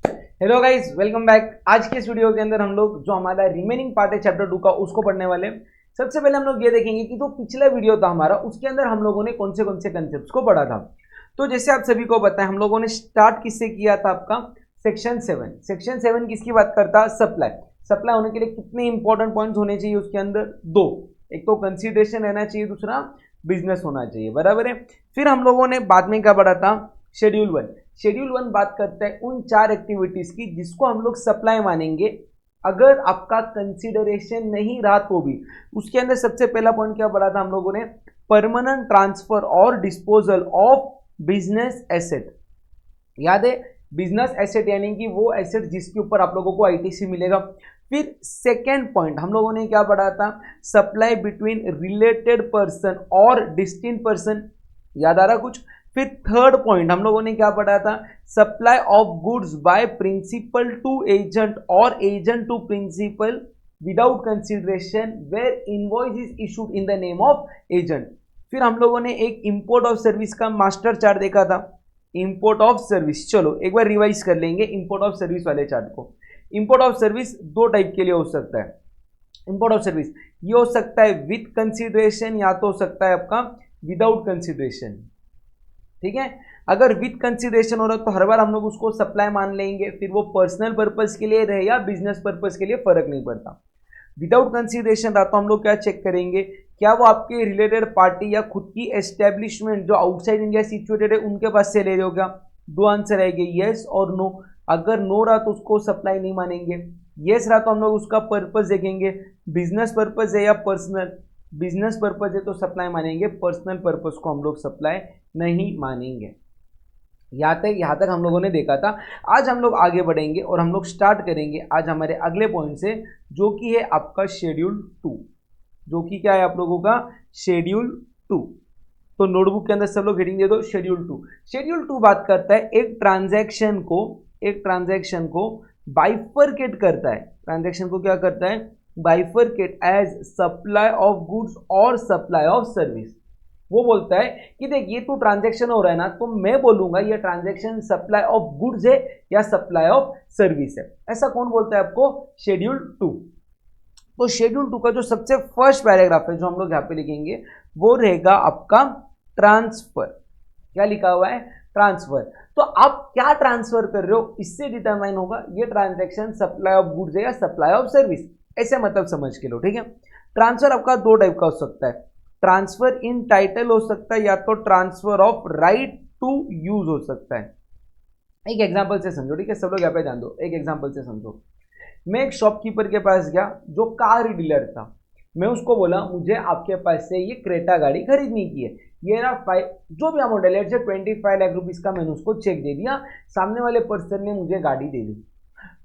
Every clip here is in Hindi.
Hello guys, welcome back. आज के इस वीडियो के अंदर हम लोग जो हमारा रिमेनिंग पार्ट है चैप्टर 2 का उसको पढ़ने वाले हैं। सबसे पहले हम लोग ये देखेंगे कि जो पिछला वीडियो था हमारा उसके अंदर हम लोगों ने कौन से कंसेप्ट्स को पढ़ा था। तो जैसे आप सभी को पता है हम लोगों ने स्टार्ट किससे किया था, आपका सेक्शन 7 किसकी बात करता, सप्लाई होने के लिए कितने इंपॉर्टेंट पॉइंट्स होने चाहिए उसके अंदर, दो। एक तो कंसीडरेशन रहना चाहिए, दूसरा बिजनेस होना चाहिए, बराबर है। फिर हम लोगों ने बाद में क्या पढ़ा था, शेड्यूल 1 बात करता है उन 4 एक्टिविटीज की जिसको हम लोग सप्लाई मानेंगे अगर आपका कंसीडरेशन नहीं रहा तो भी। उसके अंदर सबसे पहला पॉइंट क्या पढ़ा था हम लोगों ने, परमानेंट ट्रांसफर और डिस्पोजल ऑफ बिजनेस एसेट। याद है, बिजनेस एसेट यानी कि वो एसेट जिसके ऊपर आप लोगों को आईटीसी मिलेगा। फिर सेकेंड पॉइंट हम लोगों ने क्या पढ़ा था, सप्लाई बिटवीन रिलेटेड पर्सन और डिस्टिंक्ट पर्सन। याद आ रहा कुछ। फिर थर्ड पॉइंट हम लोगों ने क्या पढ़ा था, supply of goods by principal to agent और agent to principal without consideration where invoice is issued in the name of agent. फिर हम लोगों ने एक इंपोर्ट ऑफ सर्विस का मास्टर चार्ट देखा था, इंपोर्ट ऑफ सर्विस। चलो एक बार रिवाइज कर लेंगे इंपोर्ट ऑफ सर्विस वाले चार्ट को। इंपोर्ट ऑफ सर्विस दो टाइप के लिए हो सकता है। इंपोर्ट ऑफ सर्विस ये हो सकता है विथ कंसिडरेशन या तो हो सकता है आपका विदाउट कंसिडरेशन। ठीक है, अगर विथ कंसिडरेशन हो रहा है तो हर बार हम लोग उसको सप्लाई मान लेंगे, फिर वो पर्सनल पर्पस के लिए रहे या बिजनेस पर्पस के लिए फर्क नहीं पड़ता। विदाउट कंसिडरेशन रहा तो हम लोग क्या चेक करेंगे, क्या वो आपके रिलेटेड पार्टी या खुद की एस्टेब्लिशमेंट जो आउटसाइड इंडिया सिचुएटेड है उनके पास से ले रहे हो क्या। दो आंसर आएंगे, यस और नो। अगर नो रहा तो उसको सप्लाई नहीं मानेंगे, यस रहा तो हम लोग उसका पर्पस देखेंगे, बिजनेस पर्पस है या पर्सनल। बिजनेस पर्पस है तो सप्लाई मानेंगे, पर्सनल पर्पस को हम लोग सप्लाई नहीं मानेंगे। यहाँ तक हम लोगों ने देखा था। आज हम लोग आगे बढ़ेंगे और हम लोग स्टार्ट करेंगे आज हमारे अगले पॉइंट से, जो कि है आपका शेड्यूल 2। जो कि क्या है आप लोगों का, शेड्यूल 2। तो नोटबुक के अंदर सब लोग हेडिंग दे दो, शेड्यूल 2 बात करता है एक ट्रांजैक्शन को बाइफरकेट करता है। ट्रांजैक्शन को क्या करता है, bifurcate as supply of goods और सप्लाई ऑफ सर्विस। वो बोलता है कि देख ये तो ट्रांजैक्शन हो रहा है ना, तो मैं बोलूंगा ये ट्रांजैक्शन सप्लाई ऑफ गुड्स है या सप्लाई ऑफ सर्विस है। ऐसा कौन बोलता है आपको, शेड्यूल 2। तो शेड्यूल 2 का जो सबसे फर्स्ट पैराग्राफ है जो हम लोग यहाँ पे लिखेंगे वो रहेगा आपका ट्रांसफर। क्या लिखा हुआ है, ट्रांसफर। तो आप क्या ट्रांसफर कर रहे हो इससे डिटरमाइन होगा ये ट्रांजैक्शन सप्लाई ऑफ गुड्स है या सप्लाई ऑफ सर्विस। ऐसे मतलब समझ के लो, ठीक है। ट्रांसफर आपका दो टाइप का हो सकता है, ट्रांसफर इन टाइटल हो सकता है या तो transfer of right to use हो सकता है। एक एग्जांपल से समझो, ठीक है, सब लोग यहाँ पे ध्यान दो, एक एग्जांपल से समझो। मैं एक शॉपकीपर के पास गया जो कार डीलर था। मैं उसको बोला मुझे आपके पास से ये क्रेटा गाड़ी खरीदनी की है, ये ना जो भी मॉडल है 25 लाख रुपीज का। मैंने उसको चेक दे दिया, सामने वाले पर्सन ने मुझे गाड़ी दे दी।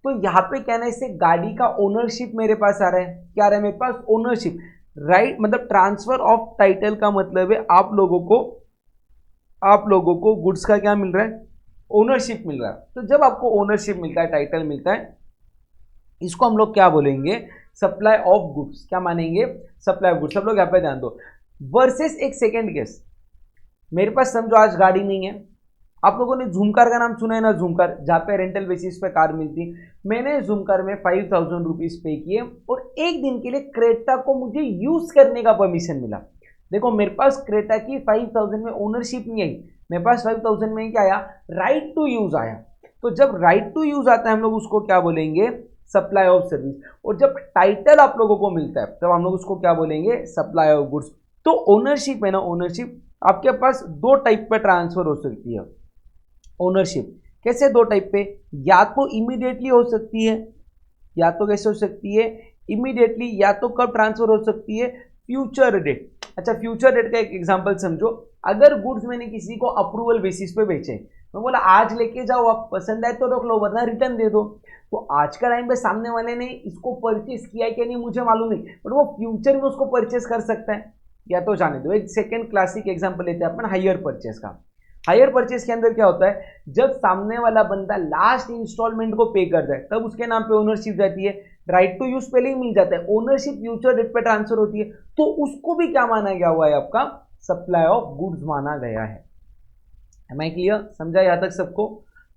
तो यहाँ पे कहना है इससे गाड़ी का ओनरशिप मेरे पास आ रहा है। क्या आ रहा है मेरे पास, ओनरशिप, राइट। मतलब ट्रांसफर ऑफ टाइटल का मतलब है आप लोगों को गुड्स का क्या मिल रहा है, ओनरशिप मिल रहा है। तो जब आपको ओनरशिप मिलता है, टाइटल मिलता है, इसको हम लोग क्या बोलेंगे, सप्लाई ऑफ गुड्स। क्या मानेंगे, सप्लाई ऑफ गुड्स। सब लोग यहाँ पे ध्यान दो। वर्सेस एक सेकेंड केस, मेरे पास समझो आज गाड़ी नहीं है। आप लोगों ने झूमकार का नाम सुना है ना, झूमकार जहाँ पे रेंटल बेसिस पे कार मिलती। मैंने झूमकार में 5000 रुपीज पे किए और एक दिन के लिए क्रेटा को मुझे यूज करने का परमिशन मिला। देखो मेरे पास क्रेटा की 5000 में ओनरशिप नहीं आई, मेरे पास 5000 में क्या आया, राइट टू यूज आया। तो जब राइट टू यूज आता है हम लोग उसको क्या बोलेंगे, सप्लाई ऑफ सर्विस। और जब टाइटल आप लोगों को मिलता है तब हम लोग उसको क्या बोलेंगे, सप्लाई ऑफ गुड्स। तो ओनरशिप है ना, ओनरशिप आपके पास दो टाइप पे ट्रांसफर हो सकती है। ओनरशिप कैसे, दो टाइप पे, या तो इमीडिएटली हो सकती है, या तो कैसे हो सकती है, इमीडिएटली, या तो कब ट्रांसफर हो सकती है, फ्यूचर डेट। अच्छा फ्यूचर डेट का एक एग्जांपल समझो। अगर गुड्स मैंने किसी को अप्रूवल बेसिस पे बेचे, मैं बोला आज लेके जाओ, आप पसंद आए तो रख लो वरना रिटर्न दे दो। तो आज का टाइम पे सामने वाले ने इसको परचेस किया है कि नहीं मुझे मालूम नहीं, बट वो फ्यूचर में उसको परचेस कर सकता है, या तो जाने दो। एक सेकेंड क्लासिक एग्जांपल लेते हैं अपन हायर परचेस का। हायर परचेस के अंदर क्या होता है, जब सामने वाला बंदा लास्ट इंस्टॉलमेंट को पे करता है तब उसके नाम पे ओनरशिप जाती है, राइट टू यूज पहले ही मिल जाता है, ओनरशिप फ्यूचर डेट पे ट्रांसफर होती है। तो उसको भी क्या माना गया हुआ है, आपका सप्लाई ऑफ गुड्स माना गया है। एम आई क्लियर, समझा यहां तक सबको।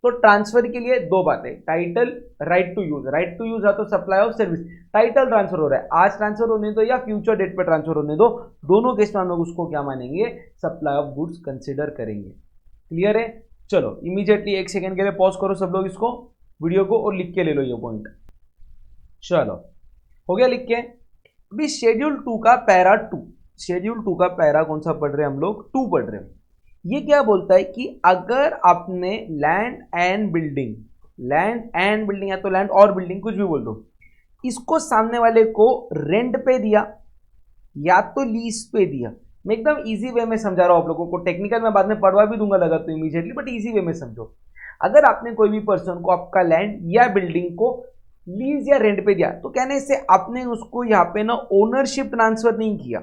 तो ट्रांसफर के लिए दो बातें, title, right to use. Right to use है तो supply of service, title transfer हो रहा है, आज ट्रांसफर होने दो या फ्यूचर डेट पे ट्रांसफर होने दो, दोनों केस में हम लोग उसको क्या मानेंगे, सप्लाई ऑफ गुड्स कंसिडर करेंगे। क्लियर है? चलो इमीडिएटली एक सेकेंड के लिए पॉज करो सब लोग इसको, वीडियो को, और लिख के ले लो ये पॉइंट। चलो हो गया लिख के। अभी शेड्यूल 2 का पैरा 2, शेड्यूल 2 का पैरा कौन सा पढ़ रहे हैं हम लोग, 2 पढ़ रहे हैं। ये क्या बोलता है कि अगर आपने land and building, land and building या तो लैंड और बिल्डिंग कुछ भी बोल दो, इसको सामने वाले को रेंट पे दिया या तो लीज पे दिया। मैं एकदम इजी वे में समझा रहा हूं आप लोगों को, टेक्निकल मैं बाद में पढ़वा भी दूंगा लगा तो इमीडिएटली, बट इजी वे में समझो। अगर आपने कोई भी पर्सन को आपका लैंड या बिल्डिंग को लीज या रेंट पे दिया, तो कहने से आपने उसको यहाँ पे ना ओनरशिप ट्रांसफर नहीं किया,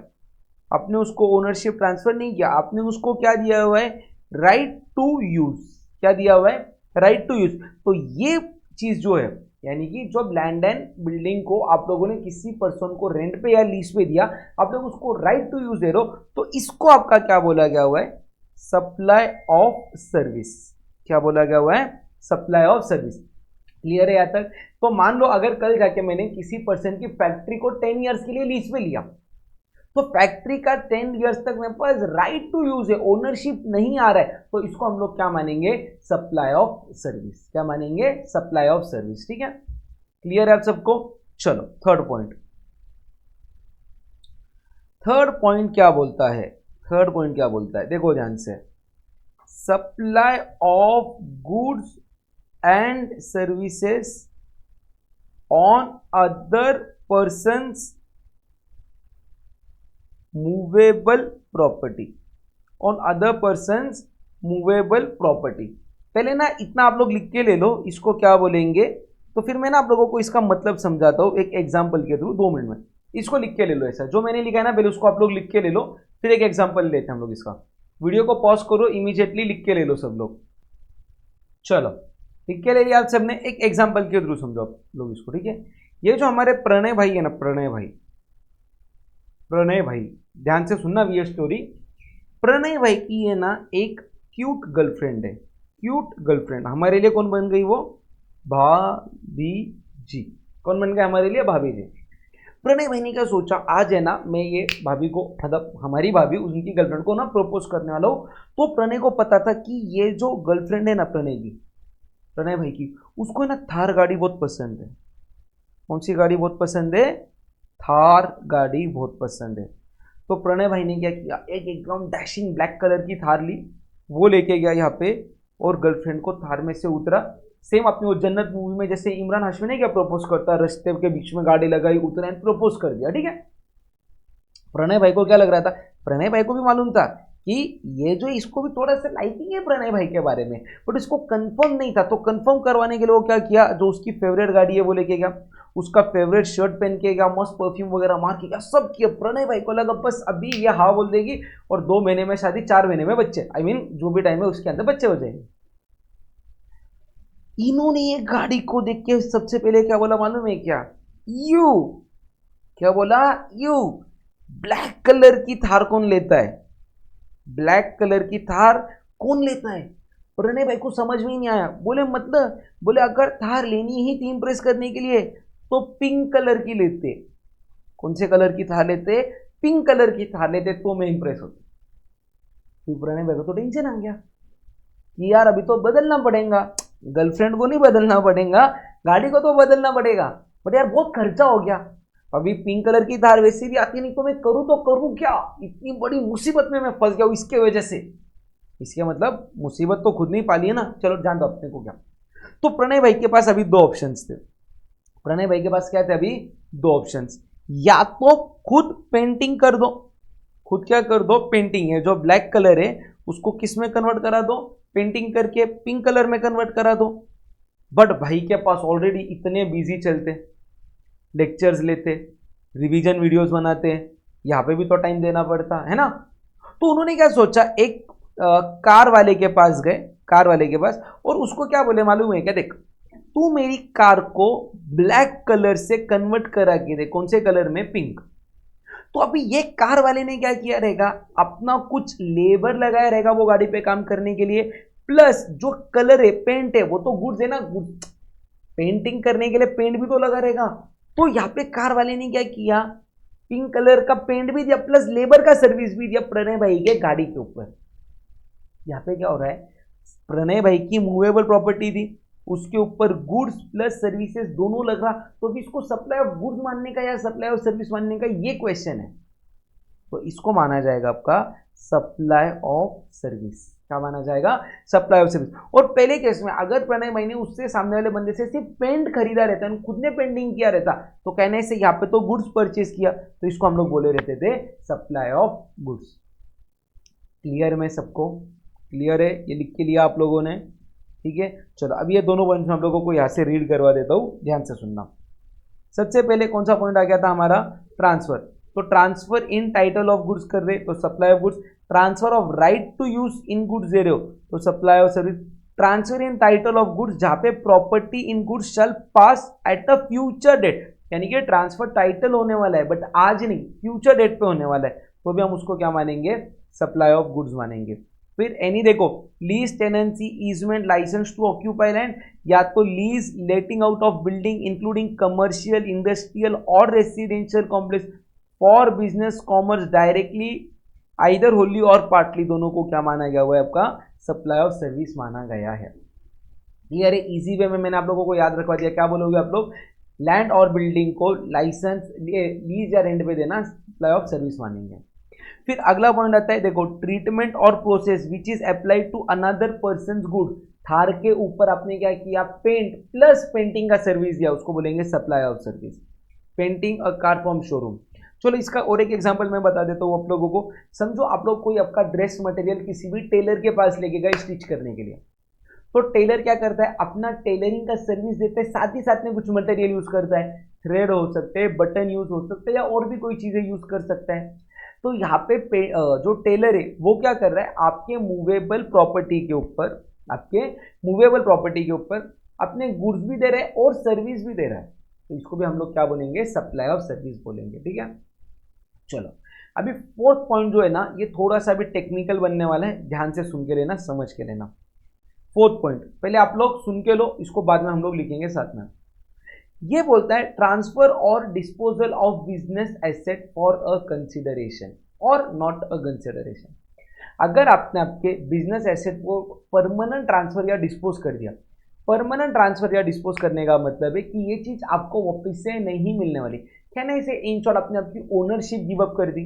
आपने उसको ओनरशिप ट्रांसफर नहीं किया, आपने उसको क्या दिया हुआ है, राइट टू यूज। क्या दिया हुआ है, राइट टू यूज। तो ये चीज जो है, यानी कि जब लैंड एंड बिल्डिंग को आप लोगों ने किसी पर्सन को रेंट पे या लीज पे दिया, आप लोग उसको राइट टू यूज दे रहे हो, तो इसको आपका क्या बोला गया हुआ है, सप्लाई ऑफ सर्विस। क्या बोला गया हुआ है, सप्लाई ऑफ सर्विस। क्लियर है यहाँ तक? तो मान लो अगर कल जाके मैंने किसी पर्सन की फैक्ट्री को 10 ईयर्स के लिए लीज पे लिया, तो फैक्ट्री का 10 ईयर्स तक मेरे पास राइट टू यूज है, ओनरशिप नहीं आ रहा है, तो इसको हम लोग क्या मानेंगे, सप्लाई ऑफ सर्विस। क्या मानेंगे, सप्लाई ऑफ सर्विस। ठीक है, क्लियर है आप सबको? चलो थर्ड पॉइंट, थर्ड पॉइंट क्या बोलता है, थर्ड पॉइंट क्या बोलता है, देखो ध्यान से, supply of goods and services on other persons movable property, on other persons movable property. पहले ना इतना आप लोग लिख के ले लो, इसको क्या बोलेंगे, तो फिर मैं ना आप लोगों को इसका मतलब समझाता हूँ एक एग्जांपल के थ्रू, 2 मिनट में। इसको लिख के ले लो, ऐसा जो मैंने लिखा है ना, पहले उसको आप लोग लिख के ले लो, फिर एक एग्जाम्पल लेते हैं हम लोग इसका। वीडियो को पॉज करो, इमीडिएटली लिख के ले लो सब लोग। चलो लिख के ले लिया आप सबने, एक एग्जाम्पल के थ्रू समझो आप लोग इसको। ठीक है, ये जो हमारे प्रणय भाई है ना, प्रणय भाई, प्रणय भाई ध्यान से सुनना ये स्टोरी। प्रणय भाई की है ना एक क्यूट गर्लफ्रेंड है, क्यूट गर्लफ्रेंड। हमारे लिए कौन बन गई वो, भाभी जी। कौन बन गया हमारे लिए, भाभी जी। प्रणय भाई ने क्या सोचा, आज है ना मैं ये भाभी को, मतलब हमारी भाभी उनकी गर्लफ्रेंड को ना प्रपोज करने वाला हूँ। तो प्रणय को पता था कि ये जो गर्लफ्रेंड है ना प्रणय की, प्रणय भाई की, उसको है ना थार गाड़ी बहुत पसंद है। कौन सी गाड़ी बहुत पसंद है, थार गाड़ी बहुत पसंद है। तो प्रणय भाई ने क्या किया, एक एकदम डैशिंग ब्लैक कलर की थार ली, वो लेके गया यहाँ पे, और गर्लफ्रेंड को थार में से उतरा। सेम अपनी वो जन्नत मूवी में जैसे इमरान हाशमी ने क्या प्रपोज करता, रास्ते के बीच में गाड़ी लगाई, उतरा, प्रपोज कर दिया। ठीक है, प्रणय भाई को क्या लग रहा था, प्रणय भाई को भी मालूम था कि ये जो, इसको भी थोड़ा सा लाइकिंग है प्रणय भाई के बारे में, बट इसको कंफर्म नहीं था। तो कंफर्म करवाने के लिए वो क्या किया, जो उसकी फेवरेट गाड़ी है वो लेके गया, उसका फेवरेट शर्ट पहन के गया, मस्त परफ्यूम वगैरह मार के गया, सब किया। प्रणय भाई को लगा बस अभी ये हाँ बोल देगी और 2 महीने में शादी, 4 महीने में बच्चे, आई मीन जो भी टाइम है उसके अंदर बच्चे हो जाएंगे। इन्होंने ये गाड़ी को देख के सबसे पहले क्या बोला मालूम है क्या, यू, क्या बोला, यू, ब्लैक कलर की थार कौन लेता है, ब्लैक कलर की थार कौन लेता है। प्रणय भाई को समझ में ही नहीं आया, बोले मतलब, बोले अगर थार लेनी ही थी इंप्रेस करने के लिए तो पिंक कलर की लेते। कौन से कलर की थार लेते, पिंक कलर की थार लेते, तो मैं इंप्रेस होती। तो प्रणय भाई को तो टेंशन आ गया कि यार अभी तो बदलना पड़ेगा, गर्लफ्रेंड को नहीं बदलना पड़ेगा, गाड़ी को तो बदलना पड़ेगा, बट यार बहुत खर्चा हो गया। अभी पिंक कलर की थार वैसे भी आती नहीं, तो मैं करूँ तो करूँ क्या, इतनी बड़ी मुसीबत में मैं फंस गया हूँ इसके वजह से। इसके मतलब मुसीबत तो खुद नहीं पाली है ना, चलो जान दो अपने को क्या। तो प्रणय भाई के पास अभी 2 ऑप्शंस थे। प्रणय भाई के पास क्या थे अभी, 2 ऑप्शंस, या तो खुद पेंटिंग कर दो, खुद क्या कर दो, पेंटिंग है जो ब्लैक कलर है उसको किस में कन्वर्ट करा दो, पेंटिंग करके पिंक कलर में कन्वर्ट करा दो। बट भाई के पास ऑलरेडी इतने बिजी चलते, लेक्चर्स लेते, रिवीजन वीडियोस बनाते, यहाँ पे भी तो टाइम देना पड़ता है ना। तो उन्होंने क्या सोचा, एक कार वाले के पास गए, कार वाले के पास, और उसको क्या बोले मालूम है क्या, देख तू मेरी कार को ब्लैक कलर से कन्वर्ट करा के दे। कौन से कलर में, पिंक। तो अभी ये कार वाले ने क्या किया रहेगा, अपना कुछ लेबर लगाया रहेगा वो गाड़ी पे काम करने के लिए, प्लस जो कलर है, पेंट है, वो तो गुड्स है ना, पेंटिंग करने के लिए पेंट भी तो लगा रहेगा। तो यहाँ पे कार वाले ने क्या किया, पिंक कलर का पेंट भी दिया प्लस लेबर का सर्विस भी दिया प्रणय भाई के गाड़ी के ऊपर। यहाँ पे क्या हो रहा है, प्रणय भाई की मूवेबल प्रॉपर्टी थी, उसके ऊपर गुड्स प्लस सर्विसेज दोनों लग रहा, तो भी इसको सप्लाई ऑफ गुड्स मानने का या सप्लाई ऑफ सर्विस मानने का ये क्वेश्चन है। तो इसको माना जाएगा आपका सप्लाई ऑफ सर्विस। क्या माना जाएगा, सप्लाई ऑफ सर्विस। और पहले केस में अगर प्रणय भाई ने उससे सामने वाले बंदे से सिर्फ पेंट खरीदा रहता, खुद ने पेंटिंग किया रहता, तो कहने से यहाँ पे तो गुड्स परचेज किया, तो इसको हम लोग बोले रहते थे सप्लाई ऑफ गुड्स। क्लियर में सबको, क्लियर है, ये लिख के लिया आप लोगों ने, ठीक है। चलो अब ये दोनों पॉइंट हम लोगों को यहाँ से रीड करवा देता हूँ, ध्यान से सुनना। सबसे पहले कौन सा पॉइंट आ गया था हमारा, ट्रांसफर। तो transfer in title of goods कर रहे तो supply of goods, transfer of right to use in goods दे रहे हो तो supply of service, transfer in title of goods जहां पे property in goods shall pass at a future date, यानी कि ट्रांसफर टाइटल होने वाला है बट आज नहीं, फ्यूचर डेट पे होने वाला है, तो भी हम उसको क्या मानेंगे, सप्लाई ऑफ गुड्स मानेंगे। फिर एनी देखो, lease tenancy easement licence to occupy land, या तो lease letting out of building including commercial industrial और residential complex for business commerce directly either wholly और पार्टली, दोनों को क्या माना गया हुआ है, आपका सप्लाई ऑफ सर्विस माना गया है। क्लियर है, इजी वे में मैंने आप लोगों को याद रखवा दिया। क्या बोलोगे आप लोग, लैंड और बिल्डिंग को लाइसेंस लीज या रेंट पे देना सप्लाई ऑफ सर्विस मानेंगे। फिर अगला पॉइंट आता है, देखो, ट्रीटमेंट और process which is applied to another person good, थार के ऊपर आपने क्या किया, पेंट प्लस पेंटिंग का सर्विस दिया, उसको बोलेंगे supply of service. Painting a car from showroom. चलो इसका और एक एग्जांपल मैं बता देता हूँ आप लोगों को। समझो आप लोग कोई आपका ड्रेस मटेरियल किसी भी टेलर के पास लेके गए स्टिच करने के लिए, तो टेलर क्या करता है, अपना टेलरिंग का सर्विस देता है, साथ ही साथ में कुछ मटेरियल यूज करता है, थ्रेड हो सकते हैं, बटन यूज हो सकते हैं, या और भी कोई चीजें यूज कर सकता है। तो यहाँ पे जो टेलर है वो क्या कर रहा है, आपके मूवेबल प्रॉपर्टी के ऊपर, आपके मूवेबल प्रॉपर्टी के ऊपर अपने गुड्स भी दे रहा है और सर्विस भी दे रहा है, तो इसको भी हम लोग क्या बोलेंगे, सप्लाई ऑफ सर्विस बोलेंगे, ठीक है। चलो अभी फोर्थ पॉइंट जो है ना, ये थोड़ा सा भी टेक्निकल बनने वाला है, ध्यान से सुन के लेना, समझ के लेना। फोर्थ पॉइंट पहले आप लोग सुन के लो, इसको बाद में हम लोग लिखेंगे साथ में। ये बोलता है ट्रांसफर और disposal of business asset for a consideration और नॉट अ कंसिडरेशन। अगर आपने आपके बिजनेस एसेट को परमानेंट ट्रांसफर या डिस्पोज कर दिया, परमानेंट ट्रांसफर या डिस्पोज करने का मतलब है कि ये चीज आपको वापस से नहीं मिलने वाली, क्या नहीं, इसे इन शॉर्ट आपने आपकी ओनरशिप गिव अप कर दी।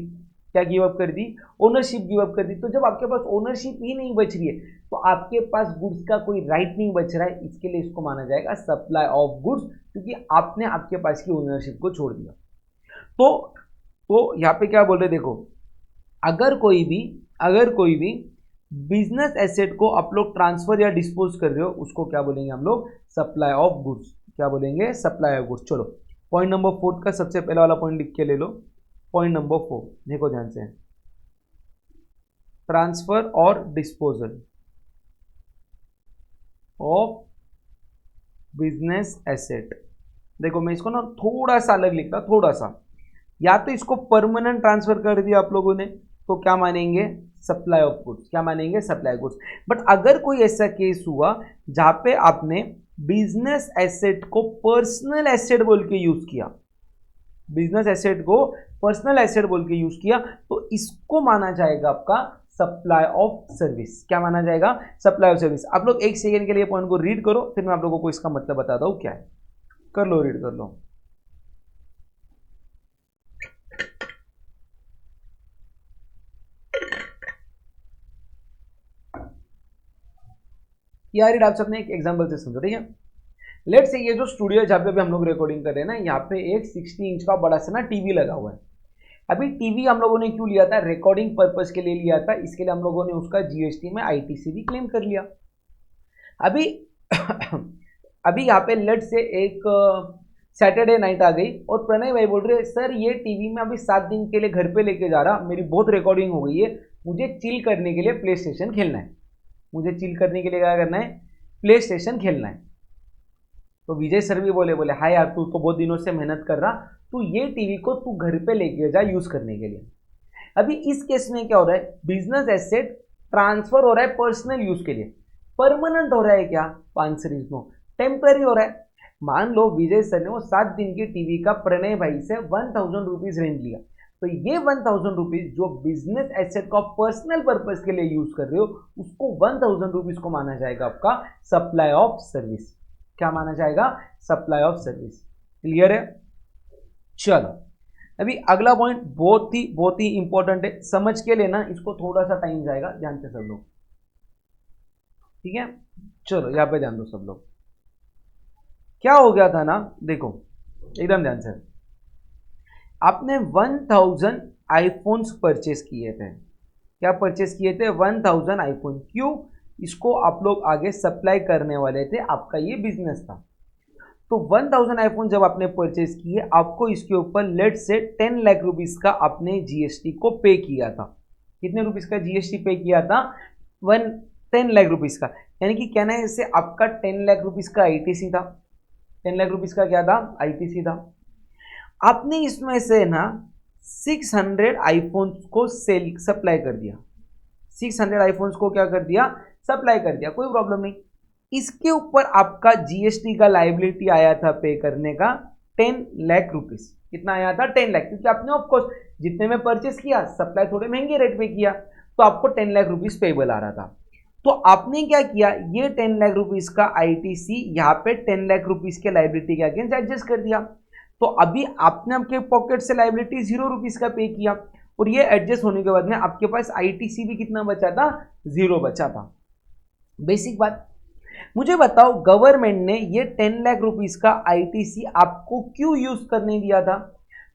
क्या गिव अप कर दी, ओनरशिप गिव अप कर दी। तो जब आपके पास ओनरशिप ही नहीं बच रही है तो आपके पास गुड्स का कोई राइट नहीं बच रहा है, इसके लिए इसको माना जाएगा सप्लाई ऑफ गुड्स, क्योंकि आपने आपके पास की ओनरशिप को छोड़ दिया। तो यहाँ पे क्या बोल रहे, देखो, अगर कोई भी बिजनेस एसेट को आप लोग ट्रांसफर या डिस्पोज कर रहे हो, उसको क्या बोलेंगे हम लोग, सप्लाई ऑफ गुड्स। क्या बोलेंगे, सप्लाई ऑफ गुड्स। चलो पॉइंट नंबर 4 का सबसे पहला वाला पॉइंट लिख के ले लो। पॉइंट नंबर 4 देखो ध्यान से, ट्रांसफर और डिस्पोजल ऑफ बिजनेस एसेट। देखो मैं इसको ना थोड़ा सा अलग लिखता, थोड़ा सा, या तो इसको परमानेंट ट्रांसफर कर दिया आप लोगों ने तो क्या मानेंगे, सप्लाई ऑफ गुड्स। क्या मानेंगे, सप्लाई गुड्स। बट अगर कोई ऐसा केस हुआ जहां पे आपने बिजनेस एसेट को पर्सनल एसेट बोल के यूज किया, बिजनेस एसेट को पर्सनल एसेट बोल के यूज किया, तो इसको माना जाएगा आपका सप्लाई ऑफ सर्विस। क्या माना जाएगा, सप्लाई ऑफ सर्विस। आप लोग एक सेकेंड के लिए पॉइंट को रीड करो, फिर मैं आप लोगों को इसका मतलब बताता हूं क्या है। कर लो, रीड कर लो। यार आप सबने एक एग्जांपल से समझो, ठीक है। लेट से ये जो स्टूडियो जहाँ पे भी हम लोग रिकॉर्डिंग कर रहे हैं ना, यहाँ पे एक 60 इंच का बड़ा सा ना टीवी लगा हुआ है। अभी टीवी हम लोगों ने क्यों लिया था, रिकॉर्डिंग पर्पस के लिए लिया था, इसके लिए हम लोगों ने उसका जीएसटी में आईटीसी भी क्लेम कर लिया। अभी अभी यहाँ पे लेट से एक सैटरडे नाइट आ गई और प्रणय भाई बोल रहे सर ये टीवी में अभी 7 दिन के लिए घर पे लेके जा रहा, मेरी बहुत रिकॉर्डिंग हो गई है, मुझे चिल करने के लिए प्ले स्टेशन खेलना है, मुझे चिल करने के लिए क्या करना है, प्ले स्टेशन खेलना है। तो विजय सर भी बोले हाँ यार तू तो बहुत दिनों से मेहनत कर रहा, तू ये टीवी को तू घर पे लेके जा यूज करने के लिए। अभी इस केस में क्या हो रहा है, बिजनेस एसेट ट्रांसफर हो रहा है पर्सनल यूज के लिए, परमानेंट हो रहा है क्या? आंसर इज नो, टेम्पररी हो रहा है। मान लो विजय सर ने वो 7 दिन की टीवी का प्रणय भाई से 1000 रुपीज रेंट लिया, तो ये 1000 रुपीज जो बिजनेस एसेट का पर्सनल पर्पज के लिए यूज कर रहे हो, उसको 1000 रुपीज को माना जाएगा आपका सप्लाई ऑफ सर्विस। क्या माना जाएगा? Supply of service. क्लियर है? चलो अभी अगला पॉइंट बहुत ही इंपॉर्टेंट है, समझ के लेना, इसको थोड़ा सा टाइम जाएगा, ध्यान से सब लोग, ठीक है? चलो यहां पे ध्यान दो सब लोग। क्या हो गया था ना, देखो एकदम ध्यान से, आपने 1000 आईफोन्स परचेस किए थे। क्या परचेस किए थे? 1000 आईफोन। क्यों? इसको आप लोग आगे सप्लाई करने वाले थे, आपका ये बिजनेस था। तो 1000 आईफोन जब आपने परचेस किए, आपको इसके ऊपर लेट से 10 लाख रुपीस का आपने जीएसटी को पे किया था। कितने रुपीस का जीएसटी पे किया था? 10 लाख रुपीस का। यानी कि कहना है इससे आपका 10 लाख रुपीस का आईटीसी था। 10 लाख रुपीस का क्या था? आईटीसी था। आपने इसमें से ना 600 आईफोन को सेल सप्लाई कर दिया। 600 आईफोन्स को क्या कर दिया? सप्लाई कर दिया, कोई प्रॉब्लम नहीं। इसके ऊपर आपका जीएसटी का लायबिलिटी आया था पे करने का 10 लाख रुपीस। कितना आया था? 10 लाख, क्योंकि आपने ऑफकोर्स जितने में परचेस किया, सप्लाई थोड़े महंगे रेट पे किया, तो आपको 10 लाख रुपीस पेबल आ रहा था। तो आपने क्या किया? ये 10 लाख रुपीस का आईटीसी यहाँ पे 10 लाख रुपीस के लायबिलिटी के अगेंस्ट एडजस्ट कर दिया। तो अभी आपने आपके पॉकेट से लायबिलिटी 0 रुपीस का पे किया, और ये एडजस्ट होने के बाद में आपके पास आईटीसी भी कितना बचा था? 0 बचा था। बेसिक बात। मुझे बताओ गवर्नमेंट ने ये 10 लाख रुपीस का आईटीसी आपको क्यों यूज करने दिया था?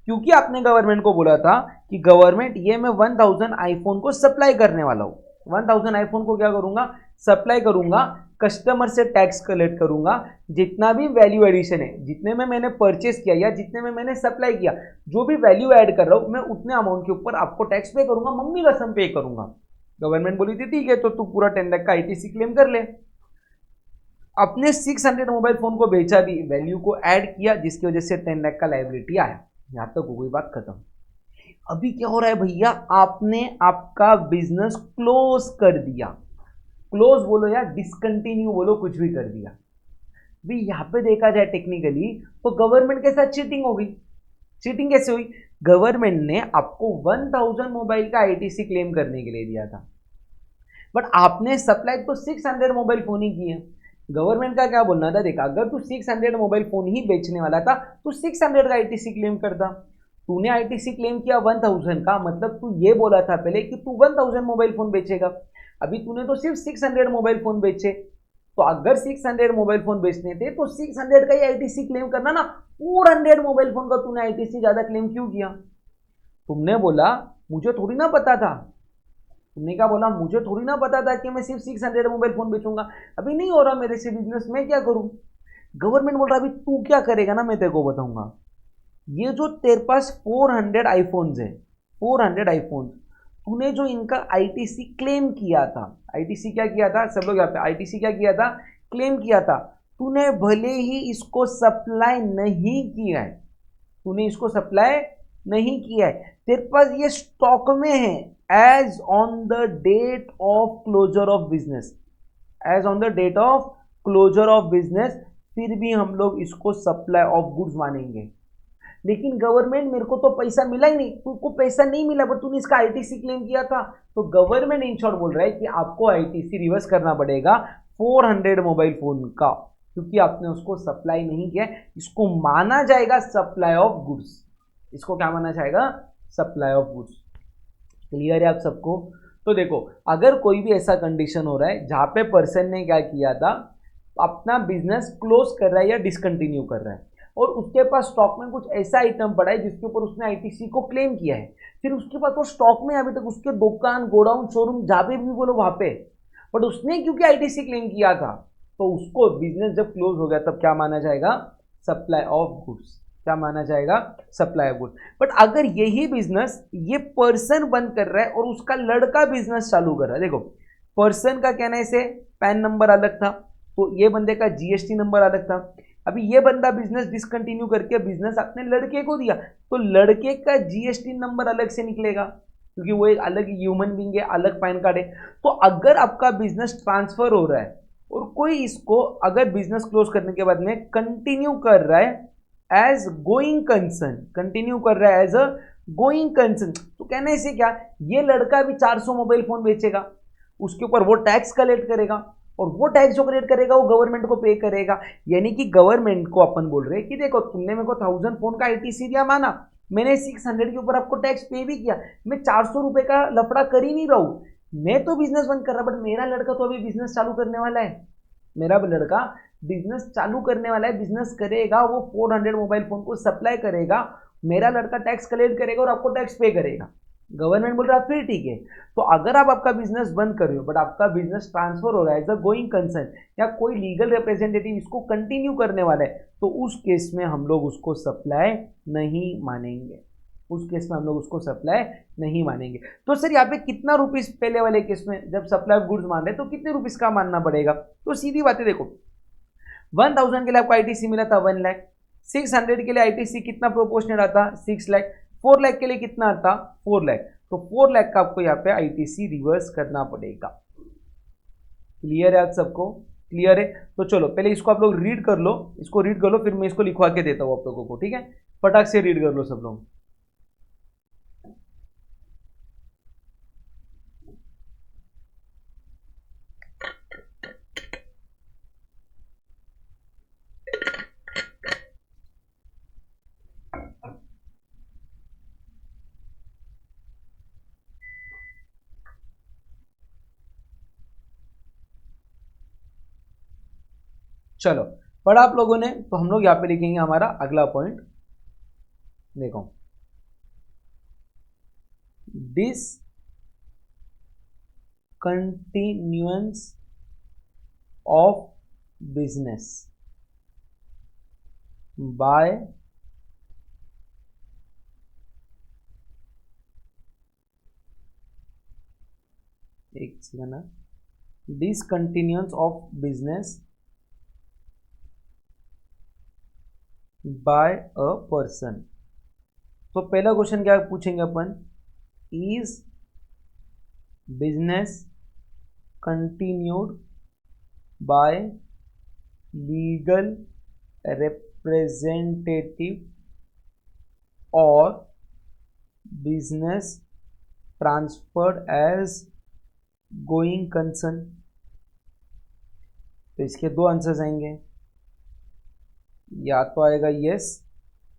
क्योंकि आपने गवर्नमेंट को बोला था कि गवर्नमेंट ये मैं 1000 आईफोन को सप्लाई करने वाला हूं। 1000 आईफोन को क्या करूंगा? सप्लाई करूंगा, कस्टमर से टैक्स कलेक्ट करूंगा, जितना भी वैल्यू एडिशन है, जितने में मैंने परचेस किया या जितने में मैंने सप्लाई किया, जो भी वैल्यू ऐड कर रहा हूं मैं उतने अमाउंट के ऊपर आपको टैक्स पे करूंगा, मम्मी कसम पे करूंगा। गवर्नमेंट बोली थी ठीक है तो तू पूरा 10 लाख का आईटीसी क्लेम कर ले। अपने 600 मोबाइल फोन को बेचा भी, वैल्यू को ऐड किया, जिसकी वजह से 10 लाख का लायबिलिटी आया। यहां तक हो गई बात खत्म। अभी क्या हो रहा है भैया? आपने आपका बिजनेस क्लोज कर दिया। क्लोज बोलो या डिसकंटिन्यू बोलो, कुछ भी कर दिया। भी यहां पे देखा जाए टेक्निकली तो गवर्नमेंट के साथ चीटिंग हो गई। चीटिंग कैसे हुई? गवर्नमेंट ने आपको 1000 मोबाइल का आईटीसी क्लेम करने के लिए दिया था, बट आपने सप्लाई तो 600 मोबाइल फोन ही किए। गवर्नमेंट का क्या बोलना था? देखा, अगर तू 600 मोबाइल फोन ही बेचने वाला था तो 600 का आईटीसी क्लेम करता। तूने आईटीसी क्लेम किया 1000 का, मतलब तू ये बोला था पहले कि तू 1000 मोबाइल फोन बेचेगा। अभी तूने तो सिर्फ 600 मोबाइल फोन बेचे, तो अगर 600 मोबाइल फोन बेचने थे तो 600 का ही आईटीसी क्लेम करना ना। 400 मोबाइल फोन का तूने आईटीसी ज्यादा क्लेम क्यों किया? तुमने बोला मुझे थोड़ी ना पता था। तुमने क्या बोला? मुझे थोड़ी ना पता था कि मैं सिर्फ 600 मोबाइल फोन बेचूंगा, अभी नहीं हो रहा मेरे से बिजनेस, मैं क्या करूं? गवर्नमेंट बोल रहा अभी तू क्या करेगा ना, मैं तेरे को बताऊंगा। ये जो तेरे पास 400 आईफोन्स है, 400 आईफोन्स, तूने जो इनका आईटीसी क्लेम किया था, आईटीसी क्या किया था सब लोग यहाँ पे, आईटीसी क्या किया था? क्लेम किया था। तूने भले ही इसको सप्लाई नहीं किया है, तूने इसको सप्लाई नहीं किया है, तेरे पास ये स्टॉक में है as on the date of closure of business, as on the date of closure of business, फिर भी हम लोग इसको सप्लाई ऑफ गुड्स मानेंगे। लेकिन गवर्नमेंट, मेरे को तो पैसा मिला ही नहीं, तुमको पैसा नहीं मिला बट तूने इसका आईटीसी क्लेम किया था, तो गवर्नमेंट इन शॉर्ट बोल रहा है कि आपको आईटीसी रिवर्स करना पड़ेगा 400 मोबाइल फोन का, क्योंकि आपने उसको सप्लाई नहीं किया। इसको माना जाएगा सप्लाई ऑफ गुड्स। इसको क्या माना जाएगा? Supply of goods. क्लियर है आप सबको? तो देखो, अगर कोई भी ऐसा कंडीशन हो रहा है जहां पे पर्सन ने क्या किया था, अपना बिजनेस क्लोज कर रहा है या डिसकंटिन्यू कर रहा है, और उसके पास स्टॉक में कुछ ऐसा आइटम पड़ा है जिसके ऊपर उसने आईटीसी को क्लेम किया है, फिर उसके पास वो स्टॉक में अभी तक उसके दुकान, गोडाउन, शोरूम जहां पे भी बोलो वहां पे, बट उसने क्योंकि आईटीसी क्लेम किया था, तो उसको बिजनेस जब क्लोज हो गया तब क्या माना जाएगा? Supply of goods. क्या माना जाएगा? Supply of goods. बट अगर यही बिजनेस ये पर्सन बंद कर रहा है और उसका लड़का बिजनेस चालू कर रहा है, देखो पर्सन का कहने से पैन नंबर अलग था, तो ये बंदे का जीएसटी नंबर अलग था। अभी ये बंदा बिजनेस डिसकंटिन्यू करके बिजनेस अपने लड़के को दिया, तो लड़के का जीएसटी नंबर अलग से निकलेगा, क्योंकि वो एक अलग ह्यूमन बीइंग है, अलग पैन कार्ड है। तो अगर आपका बिजनेस ट्रांसफर हो रहा है और कोई इसको अगर बिजनेस क्लोज करने के बाद में कंटिन्यू कर रहा है एज गोइंग कंसर्न, कंटिन्यू कर रहा है एज अ गोइंग कंसर्न, तो कहने से क्या, ये लड़का भी 400 मोबाइल फोन बेचेगा, उसके ऊपर वो टैक्स कलेक्ट करेगा, और वो टैक्स जो कलेक्ट करेगा वो गवर्नमेंट को पे करेगा। यानी कि गवर्नमेंट को अपन बोल रहे हैं कि देखो तुमने मेरे को 1000 फोन का आईटीसी दिया, माना, मैंने 600 के ऊपर आपको टैक्स पे भी किया, मैं 400 रुपए का लफड़ा कर ही नहीं रहा हूं, मैं तो बिजनेस बंद कर रहा, बट मेरा लड़का तो अभी बिजनेस चालू करने वाला है, मेरा लड़का बिजनेस चालू करने वाला है, बिजनेस करेगा, वो 400 मोबाइल फोन को सप्लाई करेगा, मेरा लड़का टैक्स कलेक्ट करेगा और आपको टैक्स पे करेगा। गवर्नमेंट बोल रहा है फिर ठीक है। तो अगर आप आपका बिजनेस बंद कर रहे हो बट आपका बिजनेस ट्रांसफर हो रहा है एज अ गोइंग कंसर्न, या कोई लीगल रिप्रेजेंटेटिव इसको कंटिन्यू करने वाला है, तो उस केस में हम लोग उसको सप्लाई नहीं मानेंगे, उस केस में हम लोग उसको सप्लाई नहीं मानेंगे। तो सर यहाँ पे कितना रुपीस पहले वाले केस में जब सप्लाई ऑफ गुड्स मान रहे तो कितने रुपीस का मानना पड़ेगा? तो सीधी बात है, देखो 1000 के लिए आपको आईटीसी मिला था 1 लाख, 600 के लिए आईटीसी कितना प्रोपोर्शनल आता, 6 लाख, 4 लाख के लिए कितना आता, 4 लाख, तो 4 लाख का आपको यहाँ पे आईटीसी रिवर्स करना पड़ेगा। क्लियर है आप सबको? क्लियर है? तो चलो पहले इसको आप लोग रीड कर लो, इसको रीड कर लो, फिर मैं इसको लिखवा के देता हूँ आप लोगों को, ठीक है? फटाक से रीड कर लो सब लोग। चलो पढ़ा आप लोगों ने, तो हम लोग यहां पे लिखेंगे हमारा अगला पॉइंट, देखो डिसकंटिन्यूएंस ऑफ बिजनेस बाय एक second, discontinuance of business by a person. तो पहला क्वेश्चन क्या पूछेंगे अपन, is business continued by legal representative और business transferred as going concern. तो इसके दो आंसर्स आएंगे, या तो आएगा यस,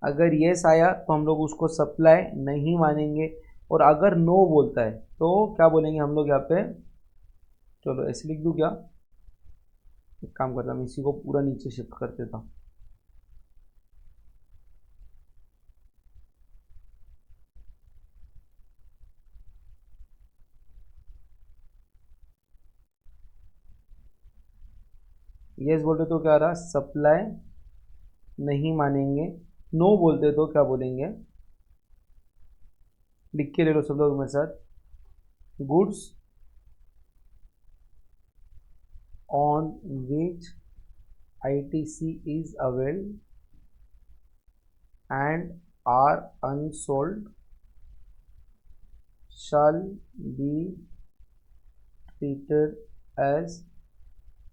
अगर यस आया तो हम लोग उसको सप्लाई नहीं मानेंगे, और अगर नो बोलता है तो क्या बोलेंगे हम लोग यहाँ पे, चलो ऐसे लिख दूँ क्या, एक काम करता हूँ, इसी को पूरा नीचे शिफ्ट कर देता हूँ। यस बोलते तो क्या रहा, सप्लाई नहीं मानेंगे, नो बोलते तो क्या बोलेंगे, लिख के ले लो सब लोग मेरे साथ, goods on which ITC is availed and are unsold shall be treated as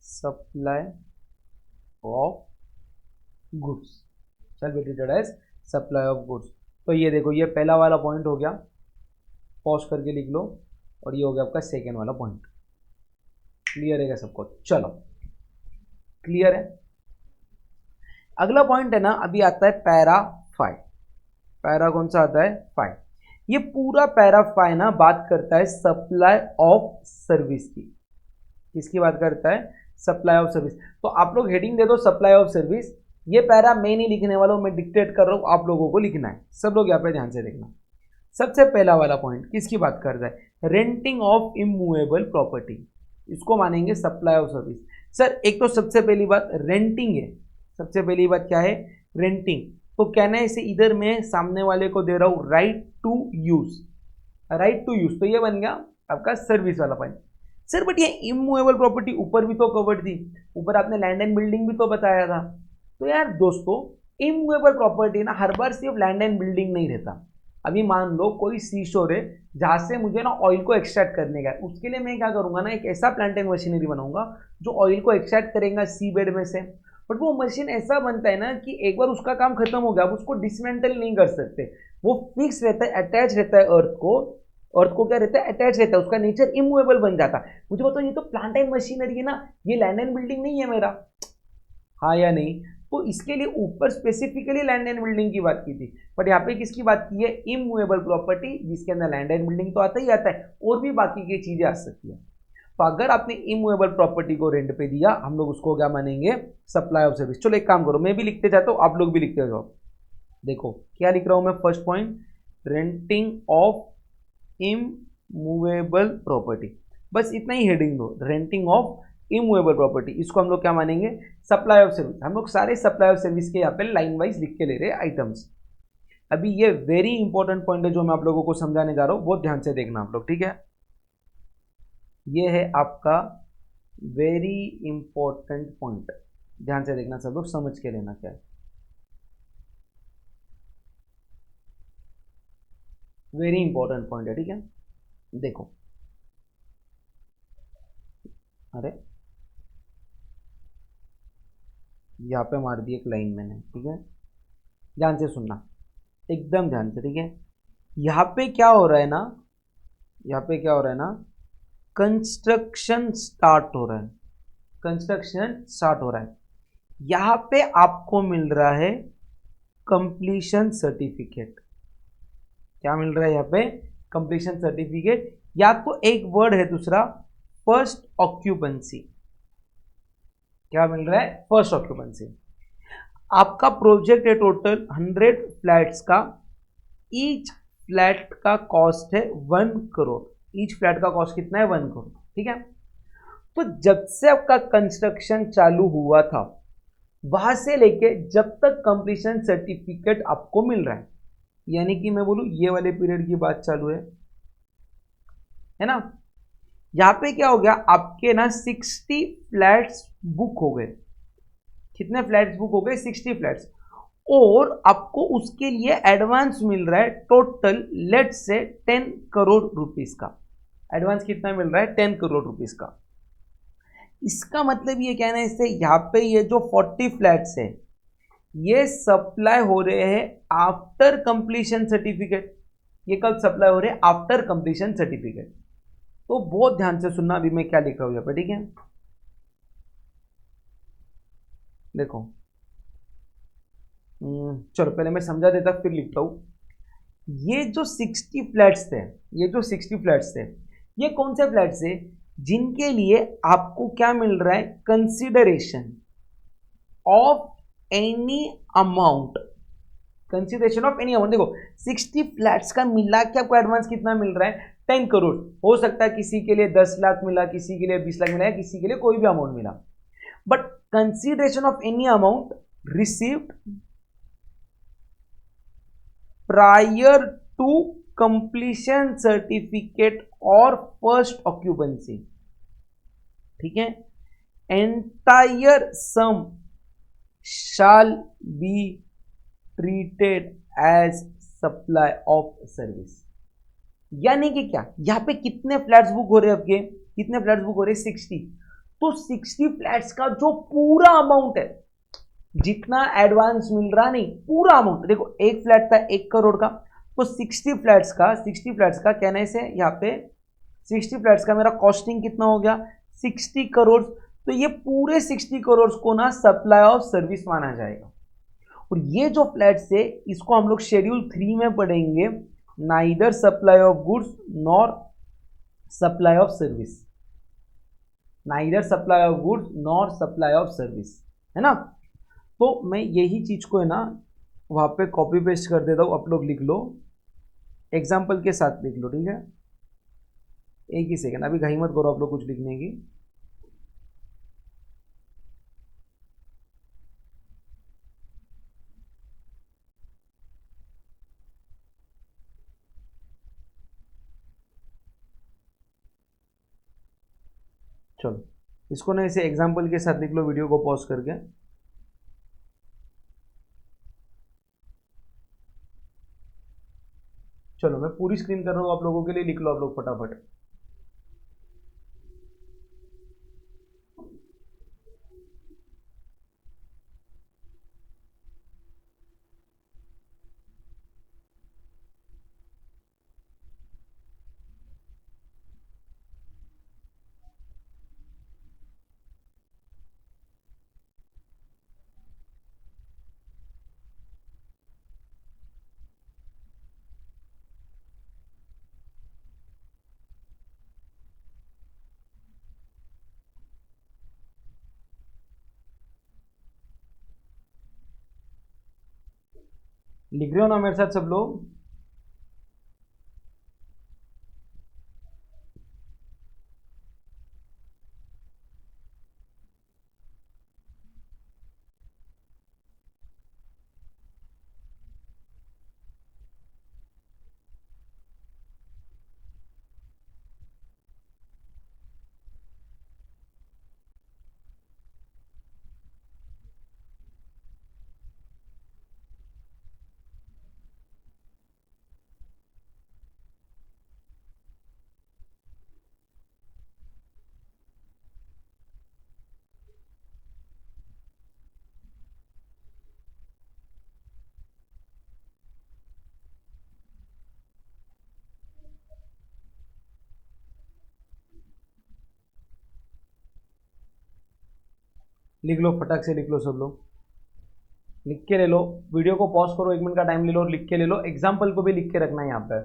supply of goods, shall be treated as supply of goods। तो ये देखो ये पहला वाला पॉइंट हो गया, पॉज करके लिख लो, और ये हो गया आपका सेकेंड वाला पॉइंट। क्लियर है क्या सबको? चलो क्लियर है। अगला पॉइंट है ना, अभी आता है पैरा 5। पैरा कौन सा आता है? 5। ये पूरा पैरा 5 ना बात करता है सप्लाई ऑफ सर्विस की। किसकी बात करता है? Supply of service. तो आप लोग हेडिंग दे दो सप्लाई ऑफ सर्विस। ये पैरा मैं नहीं लिखने वाला हूं, मैं डिक्टेट कर रहा हूं, आप लोगों को लिखना है। सब लोग यहाँ पे ध्यान से देखना। सबसे पहला वाला पॉइंट किसकी बात करता है? Renting of immovable property. इसको मानेंगे सप्लाई ऑफ सर्विस। सर एक तो सबसे पहली बात रेंटिंग है, सबसे पहली बात क्या है? रेंटिंग। तो कहना है इसे इधर मैं सामने वाले को दे रहा हूं right to use, right to use, तो ये बन गया आपका सर्विस वाला पॉइंट। सर बट ये इमूवेबल प्रॉपर्टी ऊपर भी तो कवर्ड थी, ऊपर आपने लैंड एंड बिल्डिंग भी तो बताया था। तो यार दोस्तों इमूवेबल प्रॉपर्टी ना हर बार सिर्फ लैंड एंड बिल्डिंग नहीं रहता, अभी मान लो कोई सी शोर है जहाँ से मुझे ना ऑयल को एक्सट्रैक्ट करने का है, उसके लिए मैं क्या करूँगा ना, एक ऐसा प्लांट एंड मशीनरी बनाऊंगा जो ऑयल को एक्सट्रैक्ट करेगा सी बेड में से। बट वो मशीन ऐसा बनता है ना कि एक बार उसका काम खत्म हो गया, अब उसको डिसमेंटल नहीं कर सकते, वो फिक्स रहता है, अटैच रहता है अर्थ को। अर्थ को क्या रहता है, अटैच रहता है, उसका नेचर इमूवेबल बन जाता है। मुझे बताओ ये तो प्लांट एंड मशीनरी है ना, ये लैंड एंड बिल्डिंग नहीं है मेरा, हाँ या नहीं। तो इसके लिए ऊपर स्पेसिफिकली लैंड एंड बिल्डिंग की बात की थी, बट यहाँ पे किसकी बात की है, इमूवेबल प्रॉपर्टी, जिसके अंदर लैंड एंड बिल्डिंग तो आता ही आता है, और भी बाकी की चीजें आ सकती है। तो अगर आपने इमूवेबल प्रॉपर्टी को रेंट पे दिया, हम लोग उसको क्या मानेंगे, सप्लाई ऑफ सर्विस। चलो एक काम करो, मैं भी लिखते जाता हूँ, आप लोग भी लिखते जाओ। देखो क्या लिख रहा हूं मैं, first point, renting of immovable property, बस इतना ही हेडिंग दो, रेंटिंग ऑफ इमूवेबल प्रॉपर्टी। इसको हम लोग क्या मानेंगे, सप्लाई ऑफ सर्विस। हम लोग सारे सप्लाई ऑफ सर्विस के यहाँ पे लाइन वाइज लिख के ले रहे हैं आइटम्स। अभी ये वेरी इंपॉर्टेंट पॉइंट है जो मैं आप लोगों को समझाने जा रहा हूं, बहुत ध्यान से देखना आप लोग, ठीक है। ये है आपका वेरी इंपॉर्टेंट पॉइंट, ध्यान से देखना, सब लोग समझ के लेना क्या है। वेरी इंपॉर्टेंट पॉइंट है, ठीक है। देखो, अरे यहाँ पे मार दी एक लाइन मैंने, ठीक है, ध्यान से सुनना, एकदम ध्यान से, ठीक है। यहाँ पे क्या हो रहा है ना, यहाँ पे क्या हो रहा है ना, कंस्ट्रक्शन स्टार्ट हो रहा है, कंस्ट्रक्शन स्टार्ट हो रहा है। यहाँ पे आपको मिल रहा है कंप्लीशन सर्टिफिकेट। क्या मिल रहा है यहाँ पे, कंप्लीशन सर्टिफिकेट, या तो एक वर्ड है दूसरा, फर्स्ट ऑक्यूपेंसी। क्या मिल रहा है, फर्स्ट ऑक्यूपेंसी। आपका प्रोजेक्ट है टोटल 100 फ्लैट्स का, ईच फ्लैट का कॉस्ट है 1 करोड़। ईच फ्लैट का कॉस्ट कितना है, 1 करोड़, ठीक है। तो जब से आपका कंस्ट्रक्शन चालू हुआ था, वहां से लेके जब तक कंप्लीशन सर्टिफिकेट आपको मिल रहा है, यानी कि मैं बोलूं ये वाले पीरियड की बात चालू है ना। यहां पे क्या हो गया, आपके ना 60 फ्लैट्स बुक हो गए। कितने फ्लैट्स बुक हो गए, 60 फ्लैट्स, और आपको उसके लिए एडवांस मिल रहा है टोटल, लेट से 10 करोड़ रुपीस का। एडवांस कितना मिल रहा है, 10 करोड़ रुपीस का। इसका मतलब ये कहना है इससे, यहाँ पे ये जो 40 फ्लैट्स है, ये सप्लाई हो रहे हैं आफ्टर कंप्लीशन सर्टिफिकेट। ये कब सप्लाई हो रहे हैं, आफ्टर कंप्लीशन सर्टिफिकेट। तो बहुत ध्यान से सुनना, अभी मैं क्या लिख रहा हूं यहाँ पे, ठीक है। देखो, चलो पहले मैं समझा देता फिर लिखता हूं। ये जो 60 फ्लैट्स थे, ये जो 60 फ्लैट्स थे, ये कौन से फ्लैट्स है, जिनके लिए आपको क्या मिल रहा है, consideration of any amount, consideration of any amount. देखो 60 फ्लैट्स का मिला के आपको एडवांस कितना मिल रहा है, 10 करोड़। हो सकता है किसी के लिए 10 लाख मिला, किसी के लिए 20 लाख मिला, किसी के लिए कोई भी अमाउंट मिला, but consideration of any amount received prior to completion certificate और फर्स्ट ऑक्यूपेंसी, ठीक है, entire sum shall be treated as supply of service। यानी कि क्या, यहां पे कितने फ्लैट्स बुक हो रहे हैं आपके, कितने फ्लैट्स बुक हो रहे हैं, 60। तो 60 फ्लैट्स का जो पूरा अमाउंट है, जितना एडवांस मिल रहा नहीं, पूरा अमाउंट, देखो एक फ्लैट था 1 करोड़ का, तो 60 फ्लैट्स का कहने से यहाँ पे 60 फ्लैट्स का मेरा कॉस्टिंग कितना हो गया, 60 करोड़। तो ये पूरे 60 करोड़ को ना सप्लाई ऑफ सर्विस माना जाएगा। और ये जो फ्लैट्स है, इसको हम लोग शेड्यूल 3 में पढ़ेंगे, neither supply of goods nor supply of service, neither supply of goods nor supply of service, है ना। तो मैं यही चीज को है ना वहां पे कॉपी पेस्ट कर देता हूं, आप लोग लिख लो, एग्जाम्पल के साथ लिख लो, ठीक है। एक ही सेकेंड, अभी घाई मत करो आप लोग कुछ लिखने की। चलो इसको ना इसे एग्जाम्पल के साथ लिख लो, वीडियो को पॉज करके। चलो मैं पूरी स्क्रीन कर रहा हूँ आप लोगों के लिए, लिख लो आप लोग फटाफट। लिख रहे हो ना मेरे साथ सब लोग? लिख लो, फटाक से लिख लो सब लोग, लिख के ले लो। वीडियो को पॉज करो, 1 मिनट का टाइम ले लो और लिख के ले लो। एग्जाम्पल को भी लिख के रखना है यहाँ पे।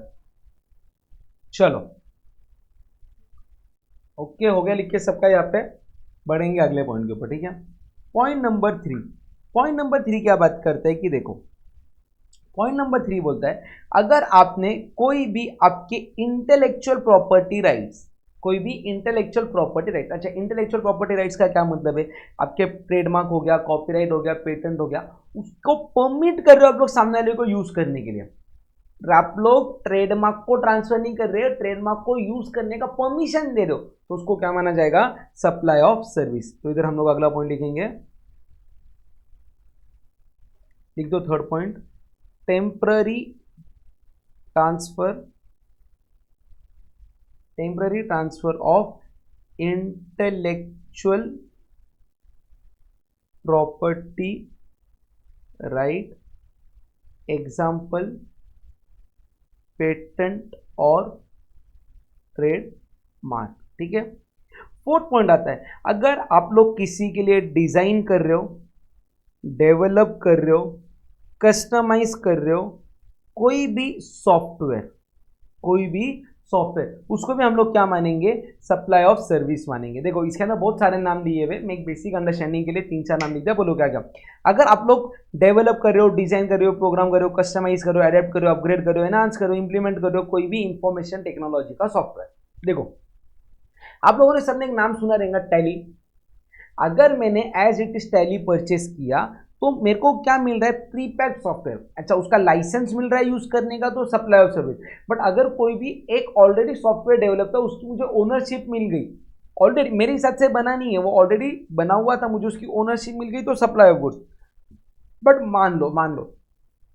चलो ओके, हो गया लिख के सबका। यहाँ पे बढ़ेंगे अगले पॉइंट के ऊपर, ठीक है। पॉइंट नंबर 3, पॉइंट नंबर 3 क्या बात करता है कि देखो, पॉइंट नंबर 3 बोलता है अगर आपने कोई भी आपके इंटेलेक्चुअल प्रॉपर्टी राइट्स, कोई भी इंटेलेक्चुअल प्रॉपर्टी राइट, अच्छा इंटेलेक्चुअल प्रॉपर्टी राइट्स का क्या मतलब है, आपके ट्रेडमार्क हो गया, कॉपीराइट हो गया, पेटेंट हो गया, उसको परमिट कर रहे हो आप लोग सामने वाले को यूज करने के लिए। आप लोग ट्रेडमार्क को ट्रांसफर नहीं कर रहे हो, ट्रेडमार्क को यूज करने का परमिशन दे रहे हो, तो उसको क्या माना जाएगा, सप्लाई ऑफ सर्विस। तो इधर हम लोग अगला पॉइंट लिखेंगे, लिख दो third point, temporary transfer of intellectual property right, example patent और ट्रेडमार्क, ठीक है। फोर्थ पॉइंट आता है अगर आप लोग किसी के लिए डिजाइन कर रहे हो, डेवलप कर रहे हो, कस्टमाइज कर रहे हो कोई भी सॉफ्टवेयर, उसको भी हम लोग क्या मानेंगे, सप्लाई ऑफ सर्विस मानेंगे। देखो इसके अंदर बहुत सारे नाम दिए हुए, मैं एक बेसिक अंडरस्टैंडिंग के लिए 3-4 नाम लिख दिया, बोलो क्या क्या। अगर आप लोग डेवलप कर रहे हो, डिजाइन कर रहे हो, प्रोग्राम कर रहे हो, कस्टमाइज कर रहे हो, एडेप्ट कर रहे हो, अपग्रेड कर रहे हो, एनहांस कर रहे हो, इंप्लीमेंट कर रहे हो कोई भी इंफॉर्मेशन टेक्नोलॉजी का सॉफ्टवेयर, देखो आप लोगों ने सबने एक नाम सुना रहेगा, टैली। अगर मैंने as it is tally purchase किया तो मेरे को क्या मिल रहा है, प्रीपैक्ड सॉफ्टवेयर, अच्छा उसका लाइसेंस मिल रहा है यूज करने का, तो सप्लाई ऑफ सर्विस। बट अगर कोई भी एक ऑलरेडी सॉफ्टवेयर डेवलप था, उसकी मुझे ओनरशिप मिल गई, ऑलरेडी मेरे हिसाब से बना नहीं है वो, ऑलरेडी बना हुआ था, मुझे उसकी ओनरशिप मिल गई, तो सप्लाई ऑफ गुड्स। बट मान लो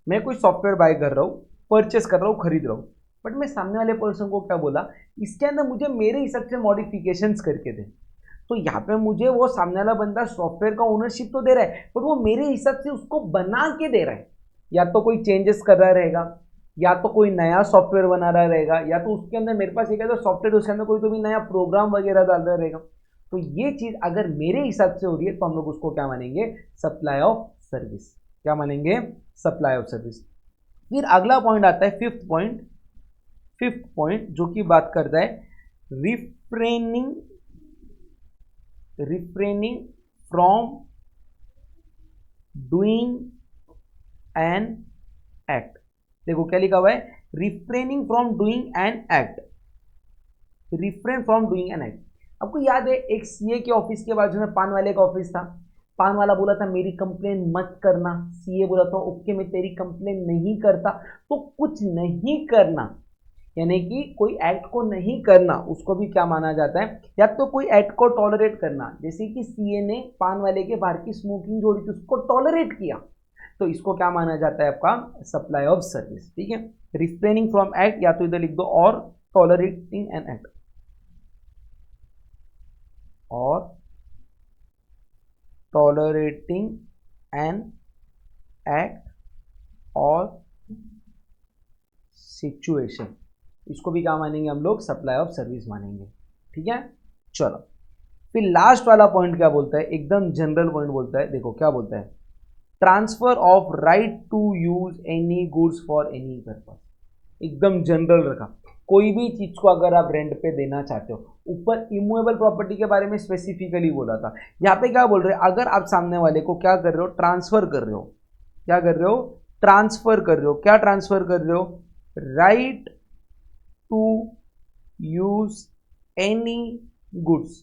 मैं कोई सॉफ्टवेयर बाय कर रहा हूँ, परचेस कर रहा हूँ, खरीद रहा हूँ, बट मैं सामने वाले पर्सन को क्या बोला, इसके अंदर मुझे मेरे हिसाब से मॉडिफिकेशंस करके दे। तो यहाँ पे मुझे वो सामने वाला बंदा सॉफ्टवेयर का ओनरशिप तो दे रहा है, बट वो मेरे हिसाब से उसको बना के दे रहा है। या तो कोई चेंजेस कर रहा रहेगा, या तो कोई नया सॉफ्टवेयर बना रहा रहेगा, या तो उसके अंदर मेरे पास एक है तो सॉफ्टवेयर, उसके अंदर कोई तो भी नया प्रोग्राम वगैरह डाल रहा रहेगा। तो ये चीज अगर मेरे हिसाब से हो रही है तो हम लोग उसको क्या मानेंगे, सप्लाई ऑफ सर्विस। क्या मानेंगे, सप्लाई ऑफ सर्विस। फिर अगला पॉइंट आता है फिफ्थ पॉइंट, जो कि बात करता है refraining from doing an act। देखो क्या लिखा हुआ है, refraining from doing an act, refrain from doing an act। आपको याद है एक सीए के ऑफिस के बाजू में पान वाले का ऑफिस था, पान वाला बोला था मेरी कंप्लेन मत करना, सीए बोला था ओके मैं तेरी कंप्लेन नहीं करता। तो कुछ नहीं करना यानी कि कोई एक्ट को नहीं करना, उसको भी क्या माना जाता है, या तो कोई एक्ट को टॉलरेट करना, जैसे कि सीए ने पान वाले के बाहर की स्मोकिंग जो हो रही थी उसको टॉलरेट किया, तो इसको क्या माना जाता है आपका सप्लाई ऑफ सर्विस। ठीक है, रिफ्रेनिंग फ्रॉम एक्ट, या तो इधर लिख दो और टॉलरेटिंग एन एक्ट, और टॉलरेटिंग एन एक्ट और सिचुएशन, इसको भी क्या मानेंगे हम लोग सप्लाई ऑफ सर्विस मानेंगे। ठीक है, चलो फिर लास्ट वाला पॉइंट क्या बोलता है, एकदम जनरल पॉइंट बोलता है। देखो क्या बोलता है, transfer of right to use any goods for any purpose, एकदम जनरल रखा। कोई भी चीज को अगर आप रेंट पे देना चाहते हो, ऊपर इमूवेबल प्रॉपर्टी के बारे में स्पेसिफिकली बोला था, यहाँ पे क्या बोल रहे हैं, अगर आप सामने वाले को क्या कर रहे हो, ट्रांसफर कर रहे हो, क्या कर रहे हो, ट्रांसफर कर रहे हो, क्या ट्रांसफर कर रहे हो, right to use any goods,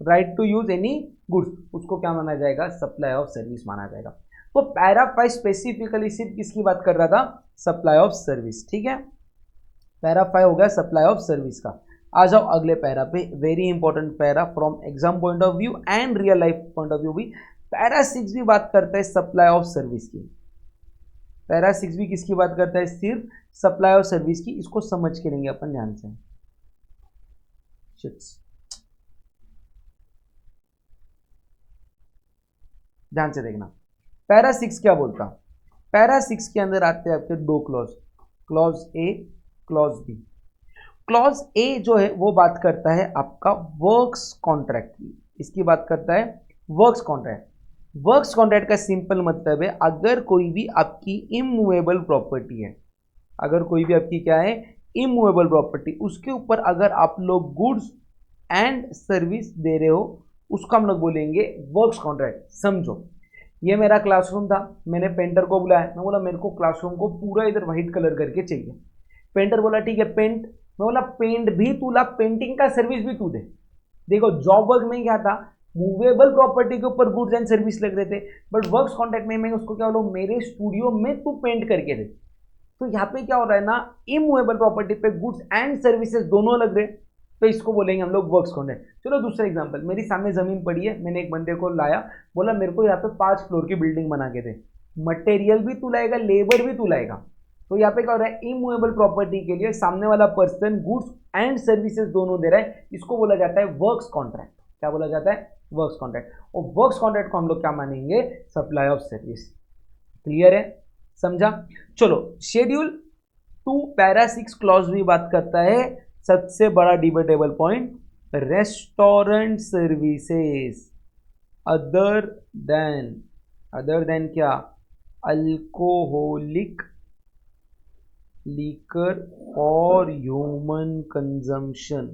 right to use any goods, उसको क्या माना जाएगा, सप्लाई ऑफ सर्विस माना जाएगा। तो पैरा 5 स्पेसिफिकली सिर्फ किसकी बात कर रहा था, सप्लाई ऑफ सर्विस। ठीक है, पैरा 5 हो गया सप्लाई ऑफ सर्विस का। आ जाओ अगले पैरा पे, very important para from exam point of view and real life point of view भी। पैरा 6 भी बात करता है सप्लाई ऑफ सर्विस की, पैरा 6 भी किसकी बात करता है, सिर्फ सप्लाई ऑफ सर्विस की। इसको समझ के लेंगे अपन ध्यान से, ध्यान से देखना। पैरा 6 क्या बोलता, पैरा 6 के अंदर आते हैं आपके दो clause, clause A, clause B. Clause A जो है वो बात करता है आपका वर्क्स कॉन्ट्रैक्ट की, इसकी बात करता है वर्क्स कॉन्ट्रैक्ट। वर्क्स कॉन्ट्रैक्ट का सिंपल मतलब है, अगर कोई भी आपकी इमूवेबल प्रॉपर्टी है, अगर कोई भी आपकी क्या है इमूवेबल प्रॉपर्टी, उसके ऊपर अगर आप लोग गुड्स एंड सर्विस दे रहे हो, उसको हम लोग बोलेंगे वर्क्स कॉन्ट्रैक्ट। समझो, ये मेरा क्लासरूम था, मैंने पेंटर को बुलाया, मैं बोला मेरे को क्लासरूम को पूरा इधर व्हाइट कलर करके चाहिए। पेंटर बोला ठीक है पेंट, मैं बोला पेंट भी तू ला, पेंटिंग का सर्विस भी तू दे। देखो जॉब वर्क में क्या था, मूवेबल प्रॉपर्टी के ऊपर गुड्स एंड सर्विस लग रहे थे, बट वर्क्स कॉन्ट्रैक्ट में मैं उसको क्या बोलूँ, मेरे स्टूडियो में तू पेंट करके दे। तो यहाँ पे क्या हो रहा है ना, इमूवेबल प्रॉपर्टी पे गुड्स एंड सर्विसेज दोनों लग रहे, तो इसको बोलेंगे हम लोग वर्क्स कॉन्ट्रैक्ट। चलो दूसरा एग्जांपल, मेरी सामने जमीन पड़ी है, मैंने एक बंदे को लाया, बोला मेरे को यहाँ पे 5 फ्लोर की बिल्डिंग बना के दे, मटेरियल भी तू लाएगा, लेबर भी तू लाएगा। तो यहाँ पे क्या हो रहा है, इमूवेबल प्रॉपर्टी के लिए सामने वाला पर्सन गुड्स एंड सर्विसेज दोनों दे रहा है, इसको बोला जाता है वर्क्स कॉन्ट्रैक्ट। क्या बोला जाता है, वर्क्स कॉन्ट्रैक्ट। और वर्क्स कॉन्ट्रैक्ट को हम लोग क्या मानेंगे, सप्लाई ऑफ सर्विस। क्लियर है, समझा। चलो शेड्यूल 2 पैरा 6 क्लॉज भी बात करता है, सबसे बड़ा debatable point, restaurant services other than क्या, alcoholic liquor for human consumption,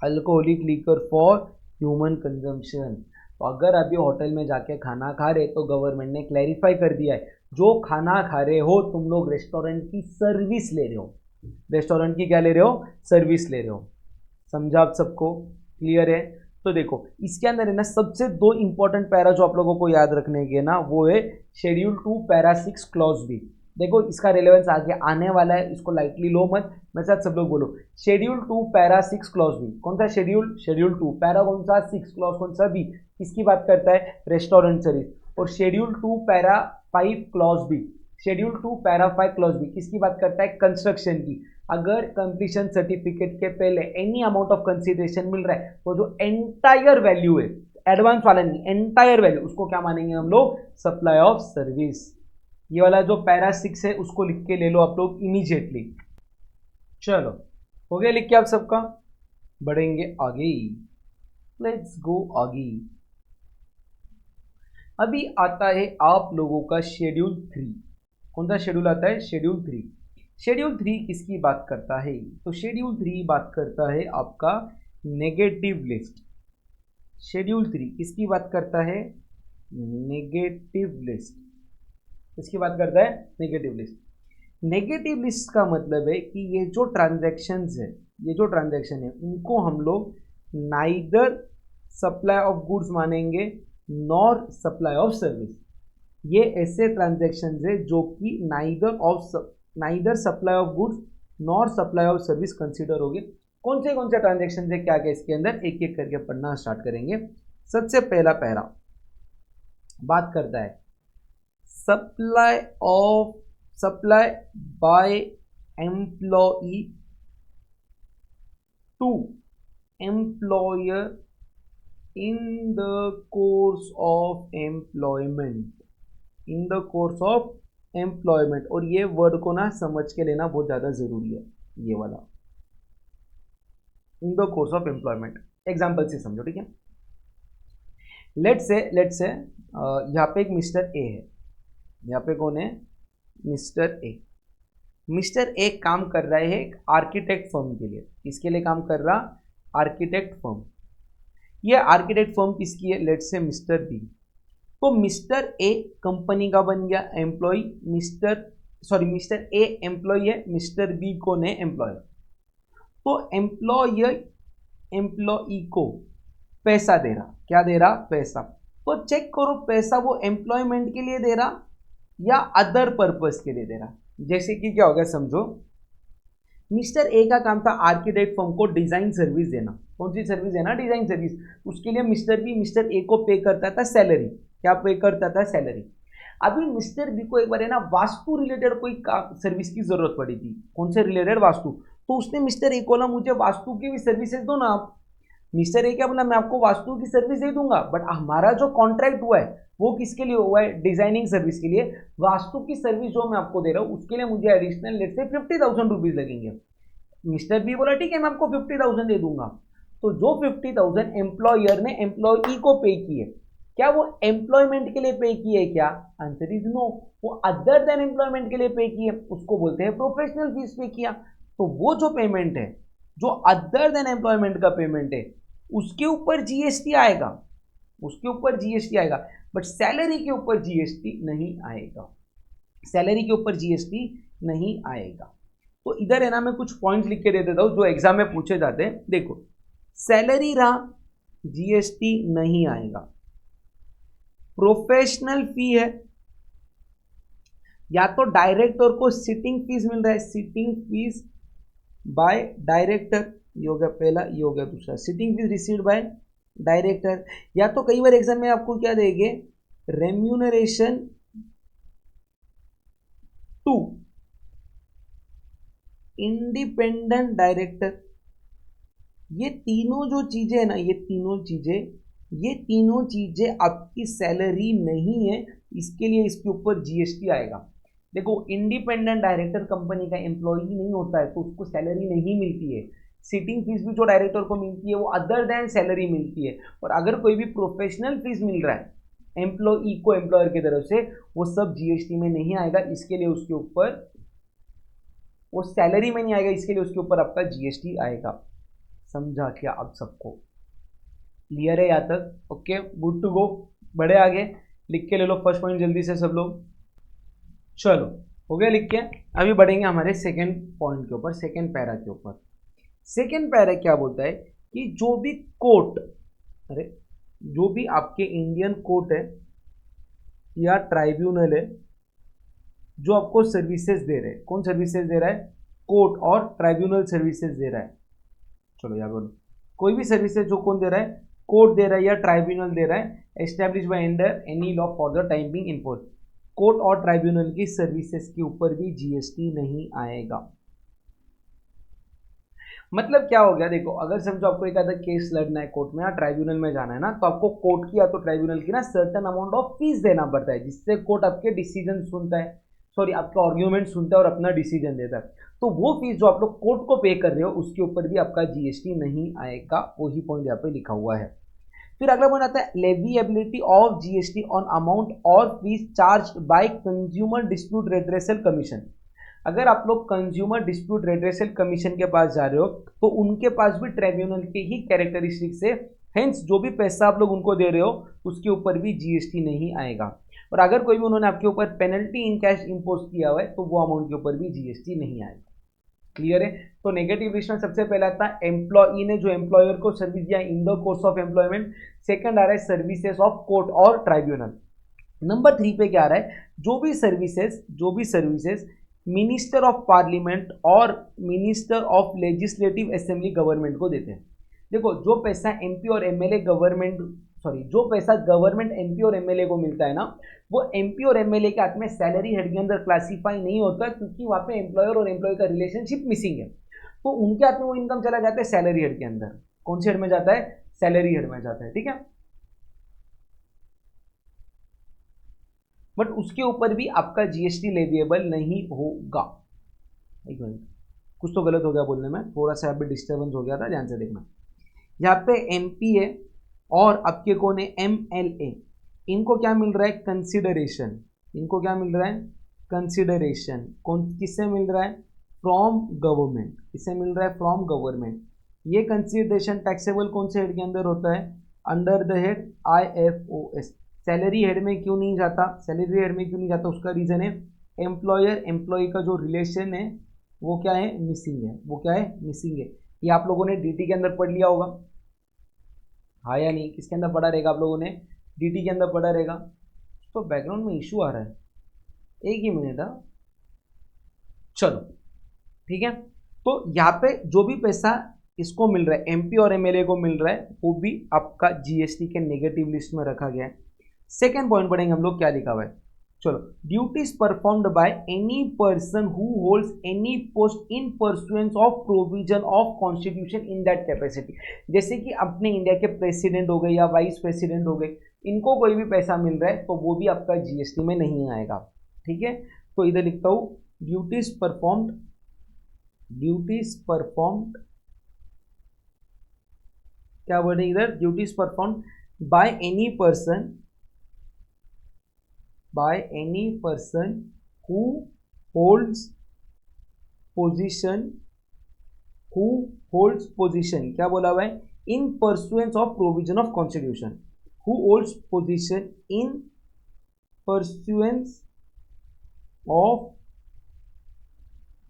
alcoholic liquor for human consumption. तो अगर अभी होटल में जाके खाना खा रहे, तो गवर्नमेंट ने क्लैरिफाई कर दिया है, जो खाना खा रहे हो तुम लोग रेस्टोरेंट की सर्विस ले रहे हो, रेस्टोरेंट की क्या ले रहे हो, सर्विस ले रहे हो। समझा आप सबको, क्लियर है। तो देखो इसके अंदर है ना, सबसे 2 इंपॉर्टेंट पैरा जो आप लोगों को याद रखने के ना, वो है शेड्यूल 2 पैरा 6 क्लॉज बी। देखो इसका रिलेवेंस आगे आने वाला है, इसको लाइटली लो मत, मेरे साथ सब लोग बोलो, शेड्यूल 2 पैरा 6 क्लॉज बी। कौन सा शेड्यूल, शेड्यूल 2 पैरा कौन सा, 6 क्लॉज कौन सा, बी। किसकी बात करता है, रेस्टोरेंट सर्विस। और schedule 2 para 5 clause B, schedule 2 para 5 clause B किसकी बात करता है, कंस्ट्रक्शन की। अगर कंप्लीशन सर्टिफिकेट के पहले एनी अमाउंट ऑफ कंसिडरेशन मिल रहा है, तो जो एंटायर वैल्यू है, एडवांस वाला नहीं, एंटायर वैल्यू, उसको क्या मानेंगे हम लोग, सप्लाई ऑफ सर्विस। ये वाला जो पैरा 6 है उसको लिख के ले लो आप लोग इमीडिएटली। चलो हो गया लिख के आप सबका, बढ़ेंगे आगे, लेट्स गो आगे। अभी आता है आप लोगों का शेड्यूल 3। कौन सा शेड्यूल आता है, शेड्यूल 3। शेड्यूल 3 किसकी बात करता है, तो शेड्यूल 3 बात करता है आपका नेगेटिव लिस्ट। शेड्यूल 3 किसकी बात करता है, नेगेटिव लिस्ट। किसकी बात करता है, नेगेटिव लिस्ट। नेगेटिव लिस्ट का मतलब है कि ये जो ट्रांजैक्शंस है, ये जो ट्रांजैक्शन है, उनको हम लोग नाइदर सप्लाई ऑफ गुड्स मानेंगे नॉर सप्लाई ऑफ सर्विस। ये ऐसे ट्रांजैक्शंस है जो कि neither supply of goods nor supply of service consider होंगे। कौन से ट्रांजैक्शंस है, क्या क्या इसके अंदर, एक एक करके पढ़ना स्टार्ट करेंगे। सबसे पहला पैरा, बात करता है supply by employee to employer in the course of employment. और ये वर्ड को ना समझ के लेना बहुत ज़्यादा ज़रूरी है, ये वाला इन the course of employment. Example से समझो, ठीक है। लेट्स से यहाँ पे एक मिस्टर ए है, यहाँ पे कौन है, मिस्टर ए। मिस्टर ए काम कर रहा है एक आर्किटेक्ट फर्म के लिए। किसके लिए काम कर रहा, आर्किटेक्ट फर्म। ये आर्किटेक्ट फर्म किसकी है, लेट्स से मिस्टर बी। तो मिस्टर ए कंपनी का बन गया एम्प्लॉय, मिस्टर ए एम्प्लॉय है, मिस्टर बी कौन है, एम्प्लॉयर। तो एम्प्लॉई को पैसा दे रहा, क्या दे रहा, पैसा। तो चेक करो पैसा वो एम्प्लॉयमेंट के लिए दे रहा या अदर पर्पस के लिए दे रहा। जैसे कि क्या हो गया समझो, मिस्टर ए का काम था आर्किटेक्ट फर्म को डिजाइन सर्विस देना। कौन सी सर्विस देना, डिजाइन सर्विस। उसके लिए मिस्टर बी मिस्टर ए को पे करता था सैलरी। क्या पे करता था, सैलरी। अभी मिस्टर बी को एक बार है ना वास्तु रिलेटेड कोई सर्विस की जरूरत पड़ी थी। कौन से रिलेटेड, वास्तु। तो उसने मिस्टर ए को ना मुझे वास्तु की भी सर्विसेज दो ना आप। मिस्टर ए क्या बोला, मैं आपको वास्तु की सर्विस दे दूंगा, बट हमारा जो कॉन्ट्रैक्ट हुआ है वो किसके लिए हुआ है, डिजाइनिंग सर्विस के लिए। वास्तु की सर्विस जो मैं आपको दे रहा हूँ उसके लिए मुझे एडिशनल लेट से 50,000 रुपीज लगेंगे। मिस्टर बी बोला ठीक है मैं आपको 50,000 दे दूंगा। तो जो 50,000 एम्प्लॉयर ने एम्प्लॉई को पे किए, क्या वो एम्प्लॉयमेंट के लिए पे किए, क्या, आंसर इज नो। वो अदर देन एम्प्लॉयमेंट के लिए पे किए, उसको बोलते हैं प्रोफेशनल फीस पे किया। तो वो जो पेमेंट है, जो अदर देन एम्प्लॉयमेंट का पेमेंट है, उसके ऊपर जीएसटी आएगा, उसके ऊपर जीएसटी आएगा। बट सैलरी के ऊपर जीएसटी नहीं आएगा, सैलरी के ऊपर जीएसटी नहीं आएगा। तो इधर है ना मैं कुछ पॉइंट्स लिख के दे देता हूं जो एग्जाम में पूछे जाते हैं। देखो, सैलरी रहा, जीएसटी नहीं आएगा। प्रोफेशनल फी है, या तो डायरेक्टर को सिटिंग फीस मिल रहा है, सिटिंग फीस बाय डायरेक्टर, ये हो गया पहला, ये हो गया दूसरा, sitting fees received by director. या तो कई बार एग्जाम में आपको क्या देंगे, रेम्यूनरेशन टू इंडिपेंडेंट डायरेक्टर। ये तीनों जो चीजें है ना, ये तीनों चीजें आपकी सैलरी नहीं है, इसके लिए इसके ऊपर जीएसटी आएगा। देखो, इंडिपेंडेंट डायरेक्टर कंपनी का एम्प्लॉई नहीं होता है तो उसको सैलरी नहीं मिलती है। सिटिंग फीस भी जो डायरेक्टर को मिलती है वो अदर देन सैलरी मिलती है। और अगर कोई भी प्रोफेशनल फीस मिल रहा है एम्प्लॉई को एम्प्लॉयर की तरफ से, वो सब जीएसटी में नहीं आएगा, इसके लिए उसके ऊपर, वो सैलरी में नहीं आएगा, इसके लिए उसके ऊपर आपका जीएसटी आएगा। समझा क्या अब सबको, क्लियर है यहाँ तक? Okay, good to go. बढ़े आगे, लिख के ले लो फर्स्ट पॉइंट जल्दी से सब लोग। चलो हो गया लिख के। अभी बढ़ेंगे हमारे सेकंड पॉइंट के ऊपर, सेकंड पैरा के ऊपर। सेकंड पैरा क्या बोलता है कि जो भी कोर्ट, जो भी आपके इंडियन कोर्ट है या ट्राइब्यूनल है जो आपको सर्विसेज दे रहे हैं, कौन सर्विसेज दे रहा है, कोर्ट और ट्राइब्यूनल सर्विसेज दे रहा है। चलो यार बोलो, कोई भी सर्विसेज जो कौन दे रहा है, कोर्ट दे रहा है या ट्राइब्यूनल दे रहा है, establish by under any law for the time being enforce. Court और ट्राइब्यूनल की सर्विसेज के ऊपर भी जीएसटी नहीं आएगा। मतलब क्या हो गया, देखो अगर समझो आपको एक आधा केस लड़ना है कोर्ट में या ट्राइब्यूनल में जाना है ना, तो आपको कोर्ट की या तो ट्राइब्यूनल की ना सर्टेन अमाउंट ऑफ फीस देना पड़ता है, जिससे कोर्ट आपके डिसीजन सुनता है, सॉरी आपका आर्ग्यूमेंट सुनता है और अपना डिसीजन देता है। तो वो फीस जो आप लोग कोर्ट को पे कर रहे हो उसके ऊपर भी आपका जीएसटी नहीं आएगा। वही पॉइंट यहाँ पे लिखा हुआ है। फिर अगला पॉइंट आता है लेविएबिलिटी ऑफ जीएसटी ऑन अमाउंट और fees charge by consumer dispute redressal commission. अगर आप लोग कंज्यूमर डिस्प्यूट रेड्रेसल कमीशन के पास जा रहे हो तो उनके पास भी ट्राइब्यूनल के ही कैरेक्टरिस्टिक्स है, हेंस जो भी पैसा आप लोग उनको दे रहे हो उसके ऊपर भी जीएसटी नहीं आएगा। और अगर कोई भी उन्होंने आपके ऊपर पेनल्टी इन कैश इंपोज किया हुआ है तो वो अमाउंट के ऊपर भी जीएसटी नहीं आएगा। क्लियर है? तो नेगेटिव लिस्ट में सबसे पहला आता है एम्प्लॉई ने जो एम्प्लॉयर को सर्विस दिया in the course of employment. Second आ रहा है सर्विसेज ऑफ कोर्ट और ट्राइब्यूनल। नंबर 3 पे क्या आ रहा है, जो भी सर्विसेज मिनिस्टर ऑफ पार्लियामेंट और minister of legislative assembly government को देते हैं। देखो जो पैसा एमपी और एमएलए गवर्नमेंट सॉरी जो पैसा गवर्नमेंट एमपी और एमएलए को मिलता है ना, वो एमपी और एमएलए के हाथ में सैलरी हेड के अंदर क्लासीफाई नहीं होता, क्योंकि वहाँ पे एम्प्लॉयर और एम्प्लॉय का रिलेशनशिप मिसिंग है। तो उनके हाथ में वो इनकम चला जाता है सैलरी हेड के अंदर। कौन से हेड में जाता है? सैलरी हेड में जाता है, ठीक है। बट उसके ऊपर भी आपका जीएसटी लेविएबल नहीं होगा। एक मिनट, कुछ तो गलत हो गया बोलने में, थोड़ा सा यहाँ पे डिस्टर्बेंस हो गया था, ध्यान से देखना। यहाँ पे एमपी है और आपके कौन है? एमएलए। इनको क्या मिल रहा है? कंसिडरेशन। इनको क्या मिल रहा है? कंसिडरेशन। कौन किससे मिल रहा है? From government. किससे मिल रहा है? From government. ये कंसिडरेशन टैक्सेबल कौन से हेड के अंदर होता है? Under the head IFOS. Salary head में क्यों नहीं जाता? सैलरी हेड में क्यों नहीं जाता? उसका रीजन है एम्प्लॉयर एम्प्लॉय का जो रिलेशन है वो क्या है? मिसिंग है। वो क्या है? मिसिंग है। ये आप लोगों ने डीटी के अंदर पढ़ लिया होगा, हाँ या नहीं? किसके अंदर पढ़ा रहेगा? आप लोगों ने डीटी के अंदर पढ़ा रहेगा। तो बैकग्राउंड में इशू आ रहा है, एक ही मिनट। चलो ठीक है। तो यहाँ पे जो भी पैसा इसको मिल रहा है, एमपी और एमएलए को मिल रहा है, वो भी आपका जीएसटी के नेगेटिव लिस्ट में रखा गया है। सेकेंड पॉइंट पढ़ेंगे हम लोग, क्या लिखा हुआ है। चलो, duties performed by any person who holds any post in pursuance of provision of constitution in that capacity. जैसे कि अपने इंडिया के प्रेसिडेंट हो गए या वाइस प्रेसिडेंट हो गए, इनको कोई भी पैसा मिल रहा है तो वो भी आपका जीएसटी में नहीं आएगा, ठीक है। तो इधर लिखता हूं ड्यूटीज परफॉर्म्ड, ड्यूटीज परफॉर्म्ड, क्या वर्ड है इधर? Duties performed by any person, by any person who holds position, who holds position, क्या बोला हुआ है? in pursuance of provision of constitution, who holds position in pursuance of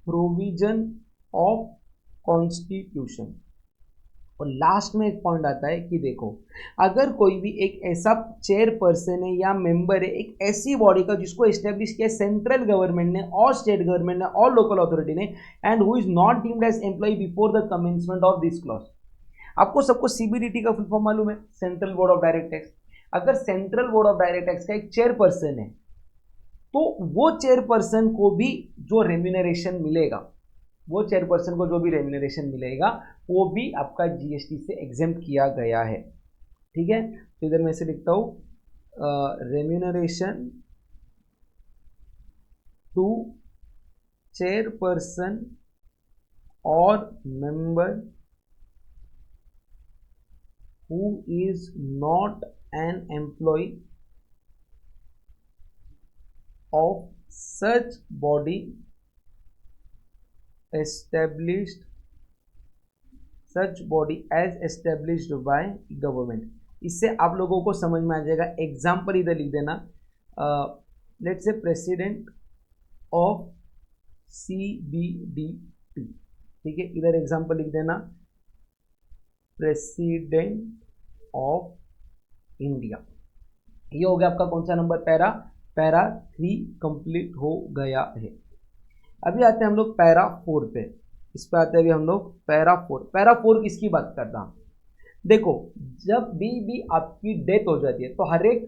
provision of constitution। और लास्ट में एक पॉइंट आता है कि देखो, अगर कोई भी एक ऐसा चेयरपर्सन है या मेंबर है एक ऐसी बॉडी का जिसको एस्टेब्लिश किया सेंट्रल गवर्नमेंट ने और स्टेट गवर्नमेंट ने और लोकल अथॉरिटी ने, and who is not deemed as employ before the commencement of this clause. आपको सबको सीबीडीटी का फुल फॉर्म मालूम है, central board of direct tax. अगर central board of direct tax का एक चेयरपर्सन है तो वो चेयरपर्सन को भी जो रेम्यूनरेशन मिलेगा, वो चेयरपर्सन को जो भी रेम्यूनरेशन मिलेगा वो भी आपका जीएसटी से एग्जेम्प्ट किया गया है, ठीक है। तो इधर मैं से लिखता हूं रेम्यूनरेशन टू चेयरपर्सन और member who is not an employ of such body established, such body as established by government। इससे आप लोगों को समझ में आ जाएगा। एग्जाम्पल इधर लिख देना, let's say president of CBDT, ठीक है। इधर एग्जाम्पल लिख देना प्रेसिडेंट ऑफ इंडिया। ये हो गया आपका कौन सा नंबर? पैरा 3 कंप्लीट हो गया है। अभी आते हैं हम लोग पैरा 4 पे। इस पे आते हैं अभी हम लोग पैरा 4। पैरा 4 किसकी बात करता हूं? देखो, जब भी आपकी डेथ हो जाती है तो हर एक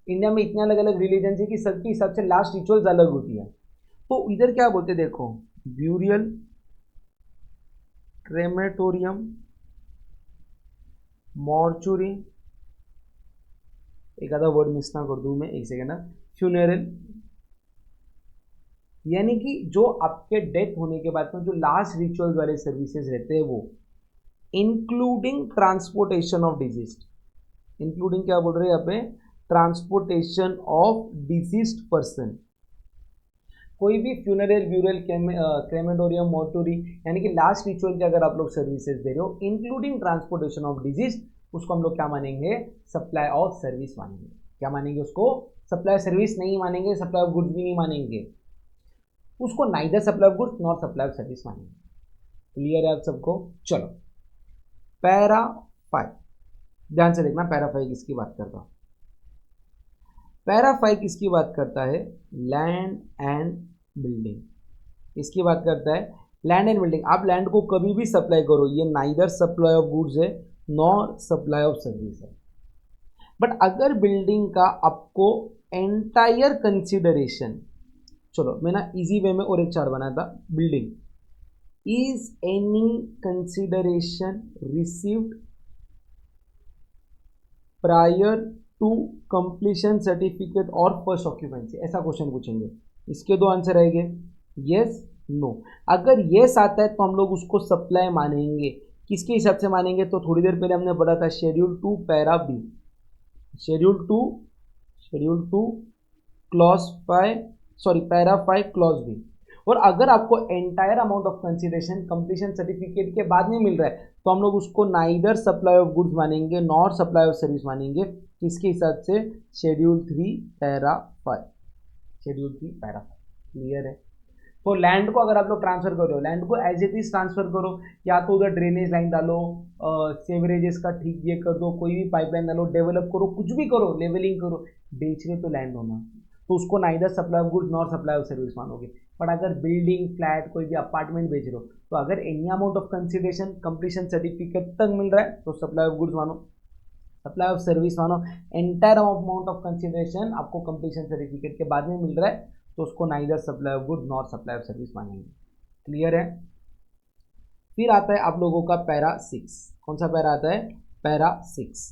इंडिया में इतने अलग अलग रिलीजन है कि सबके हिसाब से लास्ट रिचुअल्स अलग होती है। तो इधर क्या बोलते हैं देखो, ब्यूरियल, क्रेमेटोरियम, मॉर्चुरी, एक आधा वर्ड मिस ना कर दूं मैं, एक सेकेंड ना, फ्यूनरल, यानी कि जो आपके डेथ होने के बाद में जो लास्ट रिचुअल्स वाले सर्विसेज रहते हैं वो, including transportation of diseased, including क्या बोल रहे हैं यहाँ पे? Transportation of diseased person. कोई भी फ्यूनरल, ब्यूरल, क्रेमेटोरियम, मोर्टोरी, यानी कि लास्ट रिचुअल के अगर आप लोग सर्विसेज दे रहे हो इंक्लूडिंग ट्रांसपोर्टेशन ऑफ डिजीज, उसको हम लोग क्या मानेंगे? सप्लाई ऑफ सर्विस मानेंगे। क्या मानेंगे उसको? सप्लाई सर्विस नहीं मानेंगे, सप्लाई ऑफ गुड्स भी नहीं मानेंगे उसको, neither supply of goods not supply of service मानेंगे। क्लियर है आप सबको? चलो पैरा 5 ध्यान से देखना, पैरा 5 किसकी बात करता हूं? पैरा 5 किसकी बात करता है? Land and building. इसकी बात करता है लैंड एंड बिल्डिंग। आप लैंड को कभी भी सप्लाई करो, ये नाइदर सप्लाई ऑफ गुड्स है नॉर सप्लाई ऑफ सर्विस है। बट अगर बिल्डिंग का आपको एंटायर कंसिडरेशन, चलो मैं ना इजी वे में और एक चार्ट बनाया था, building is any consideration received prior to completion certificate और फर्स्ट ऑक्यूपेंसी, ऐसा क्वेश्चन पूछेंगे। इसके दो आंसर आएंगे, यस नो। अगर यस आता है तो हम लोग उसको सप्लाई मानेंगे। किसके हिसाब से मानेंगे, तो थोड़ी देर पहले हमने पढ़ा था schedule 2 para B, schedule two clause 5, sorry para 5 clause B. और अगर आपको entire amount of consideration completion certificate के बाद में मिल रहा है तो हम लोग उसको नाइदर सप्लाई ऑफ गुड्स मानेंगे नॉर सप्लाई ऑफ सर्विस मानेंगे। किसके हिसाब से, schedule 3 para 5, schedule 3 para 5। Clear है। तो लैंड को अगर आप लोग ट्रांसफर कर रहे हो, लैंड को एज इट इज ट्रांसफर करो, या तो उधर ड्रेनेज लाइन डालो, सेवरेजेस का ठीक ये कर दो, कोई भी पाइपलाइन डालो, डेवलप करो, कुछ भी करो, लेवलिंग करो, बेच रहे तो लैंड होना, तो उसको neither supply of goods nor supply of service मानोगे। बट अगर बिल्डिंग, फ्लैट, कोई भी अपार्टमेंट बेच रहे हो तो अगर any amount of consideration completion certificate तक मिल रहा है तो सप्लाई ऑफ गुड्स मानो, सप्लाई ऑफ सर्विस मानो। एंटायर अमाउंट ऑफ कंसिडरेशन आपको कंप्लीशन सर्टिफिकेट के बाद में मिल रहा है तो उसको neither supply of goods nor supply of service मानेंगे। क्लियर है। फिर आता है आप लोगों का पैरा 6। कौन सा पैरा आता है, पैरा 6।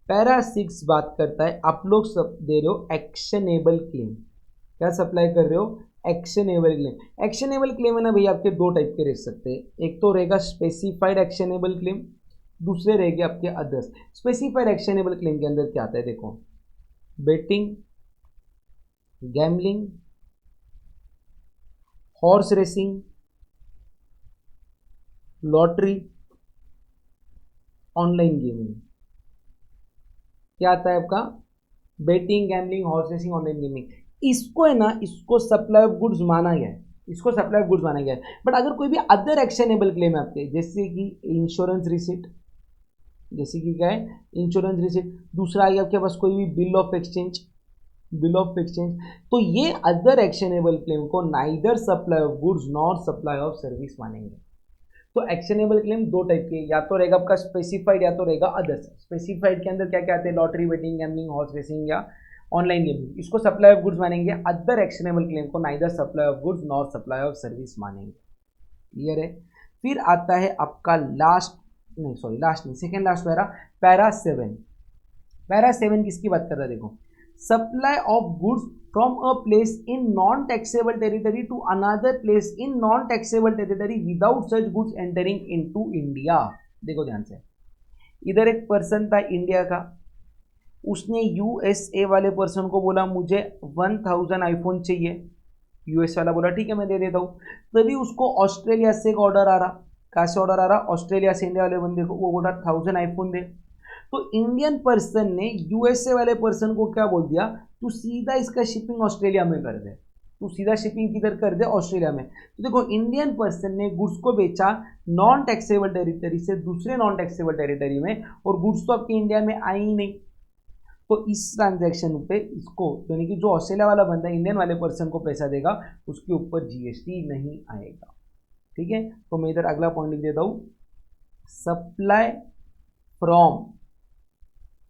पैरा 6 बात करता है, आप लोग सब दे रहे हो एक्शनेबल क्लेम। क्या सप्लाई कर रहे हो, एक्शनेबल क्लेम। एक्शनेबल क्लेम है ना भैया, आपके दो टाइप के रह सकते हैं, एक तो रहेगा स्पेसिफाइड एक्शनेबल क्लेम, दूसरे रहेंगे आपके अदर्स। स्पेसिफाइड एक्शनेबल क्लेम के अंदर क्या आता है, देखो, betting, gambling, horse racing, lottery, online gaming. क्या आता है आपका, betting, gambling, horse racing, online gaming. इसको है ना, इसको सप्लाई ऑफ गुड्स माना गया है, इसको सप्लाई ऑफ गुड्स माना गया है। बट अगर कोई भी अदर एक्शनेबल क्लेम है आपके, जैसे कि इंश्योरेंस रिसिट, जैसे कि क्या है, इंश्योरेंस रिसिट, दूसरा आ गया आपके पास कोई भी bill of exchange, bill of exchange, तो ये अदर एक्शनेबल क्लेम को neither supply of goods nor supply of service मानेंगे। तो एक्शनेबल क्लेम दो टाइप के, या तो रहेगा आपका स्पेसिफाइड या तो रहेगा अदर्स। स्पेसिफाइड के अंदर क्या क्या आते हैं, lottery, betting, gambling, horse racing या ऑनलाइन गेमिंग, इसको सप्लाई ऑफ गुड्स मानेंगे। अदर एक्शनेबल क्लेम को neither supply of goods nor supply of service मानेंगे। क्लियर है। फिर आता है आपका लास्ट, नहीं सॉरी लास्ट नहीं, second last para, para 7। Para 7 किसकी बात कर रहा है, देखो, supply of goods from a place in non-taxable territory to another place in non-taxable territory without such goods entering into India। देखो ध्यान से, इधर एक पर्सन था इंडिया का, उसने यूएसए वाले पर्सन को बोला मुझे 1000 आईफोन चाहिए, यूएस वाला बोला ठीक है मैं दे देता हूँ। तभी उसको ऑस्ट्रेलिया से एक ऑर्डर आ रहा, कहाँ से ऑर्डर आ रहा, ऑस्ट्रेलिया से, इंडिया वाले बंदे को, वो बोला 1000 आईफोन दे। तो इंडियन पर्सन ने यूएसए वाले पर्सन को क्या बोल दिया, तू सीधा इसका शिपिंग ऑस्ट्रेलिया में कर दे, तू सीधा शिपिंग किधर कर दे, ऑस्ट्रेलिया में। तो देखो इंडियन पर्सन ने गुड्स को बेचा नॉन टैक्सेबल टेरिटरी से दूसरे नॉन टैक्सेबल टेरिटरी में, और गुड्स तो आपके इंडिया में आई ही नहीं। तो इस ट्रांजैक्शन पे इसको, यानी कि जो ऑस्ट्रेलिया वाला बंदा इंडियन वाले पर्सन को पैसा देगा उसके ऊपर जीएसटी नहीं आएगा। ठीक है, तो मैं इधर अगला पॉइंट लिख देता हूँ, supply from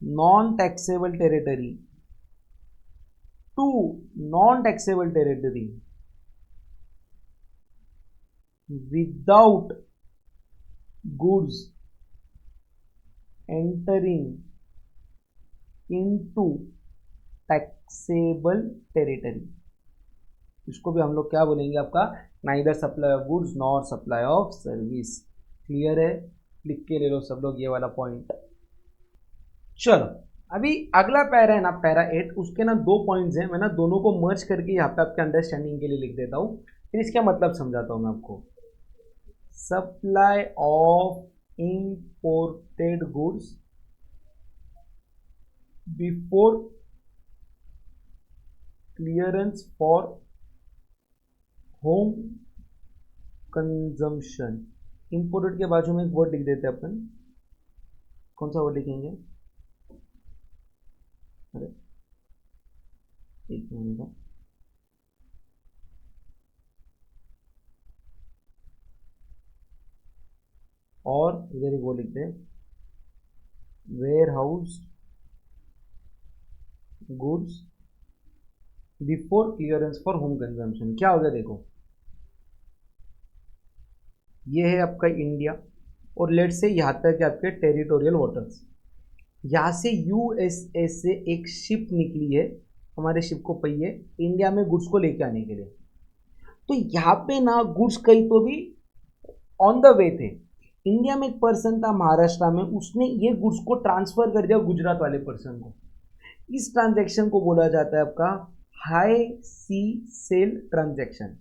non-taxable territory to non-taxable territory without goods entering into taxable territory, इसको भी हम लोग क्या बोलेंगे, आपका neither supply of goods nor supply of service. Clear है, लिख के ले लो सब लोग ये वाला पॉइंट। चलो अभी अगला पैरा है ना, पैरा 8, उसके ना दो पॉइंट्स हैं, मैं ना दोनों को मर्ज करके यहाँ पे आपके अंडरस्टैंडिंग के लिए लिख देता हूँ, फिर इसका मतलब समझाता हूँ मैं आपको। Supply of imported goods before clearance for home consumption. Imported के बाजू में एक वर्ड लिख देते हैं अपन, कौन सा वर्ड लिखेंगे, एक मिनट, और इधर ही वो लिखते हैं warehouse goods before clearance for home consumption. क्या हो गया देखो, ये है आपका इंडिया और लेट से यहाँ तक आपके टेरिटोरियल वाटर्स। यहाँ से यूएसए से एक शिप निकली है, हमारे शिप को पहिए इंडिया में गुड्स को लेके आने के लिए। तो यहाँ पे ना गुड्स कहीं तो भी ऑन द वे थे। इंडिया में एक पर्सन था महाराष्ट्र में, उसने ये गुड्स को ट्रांसफर कर दिया गुजरात वाले पर्सन को। इस ट्रांजैक्शन को बोला जाता है आपका हाई सी सेल ट्रांजैक्शन।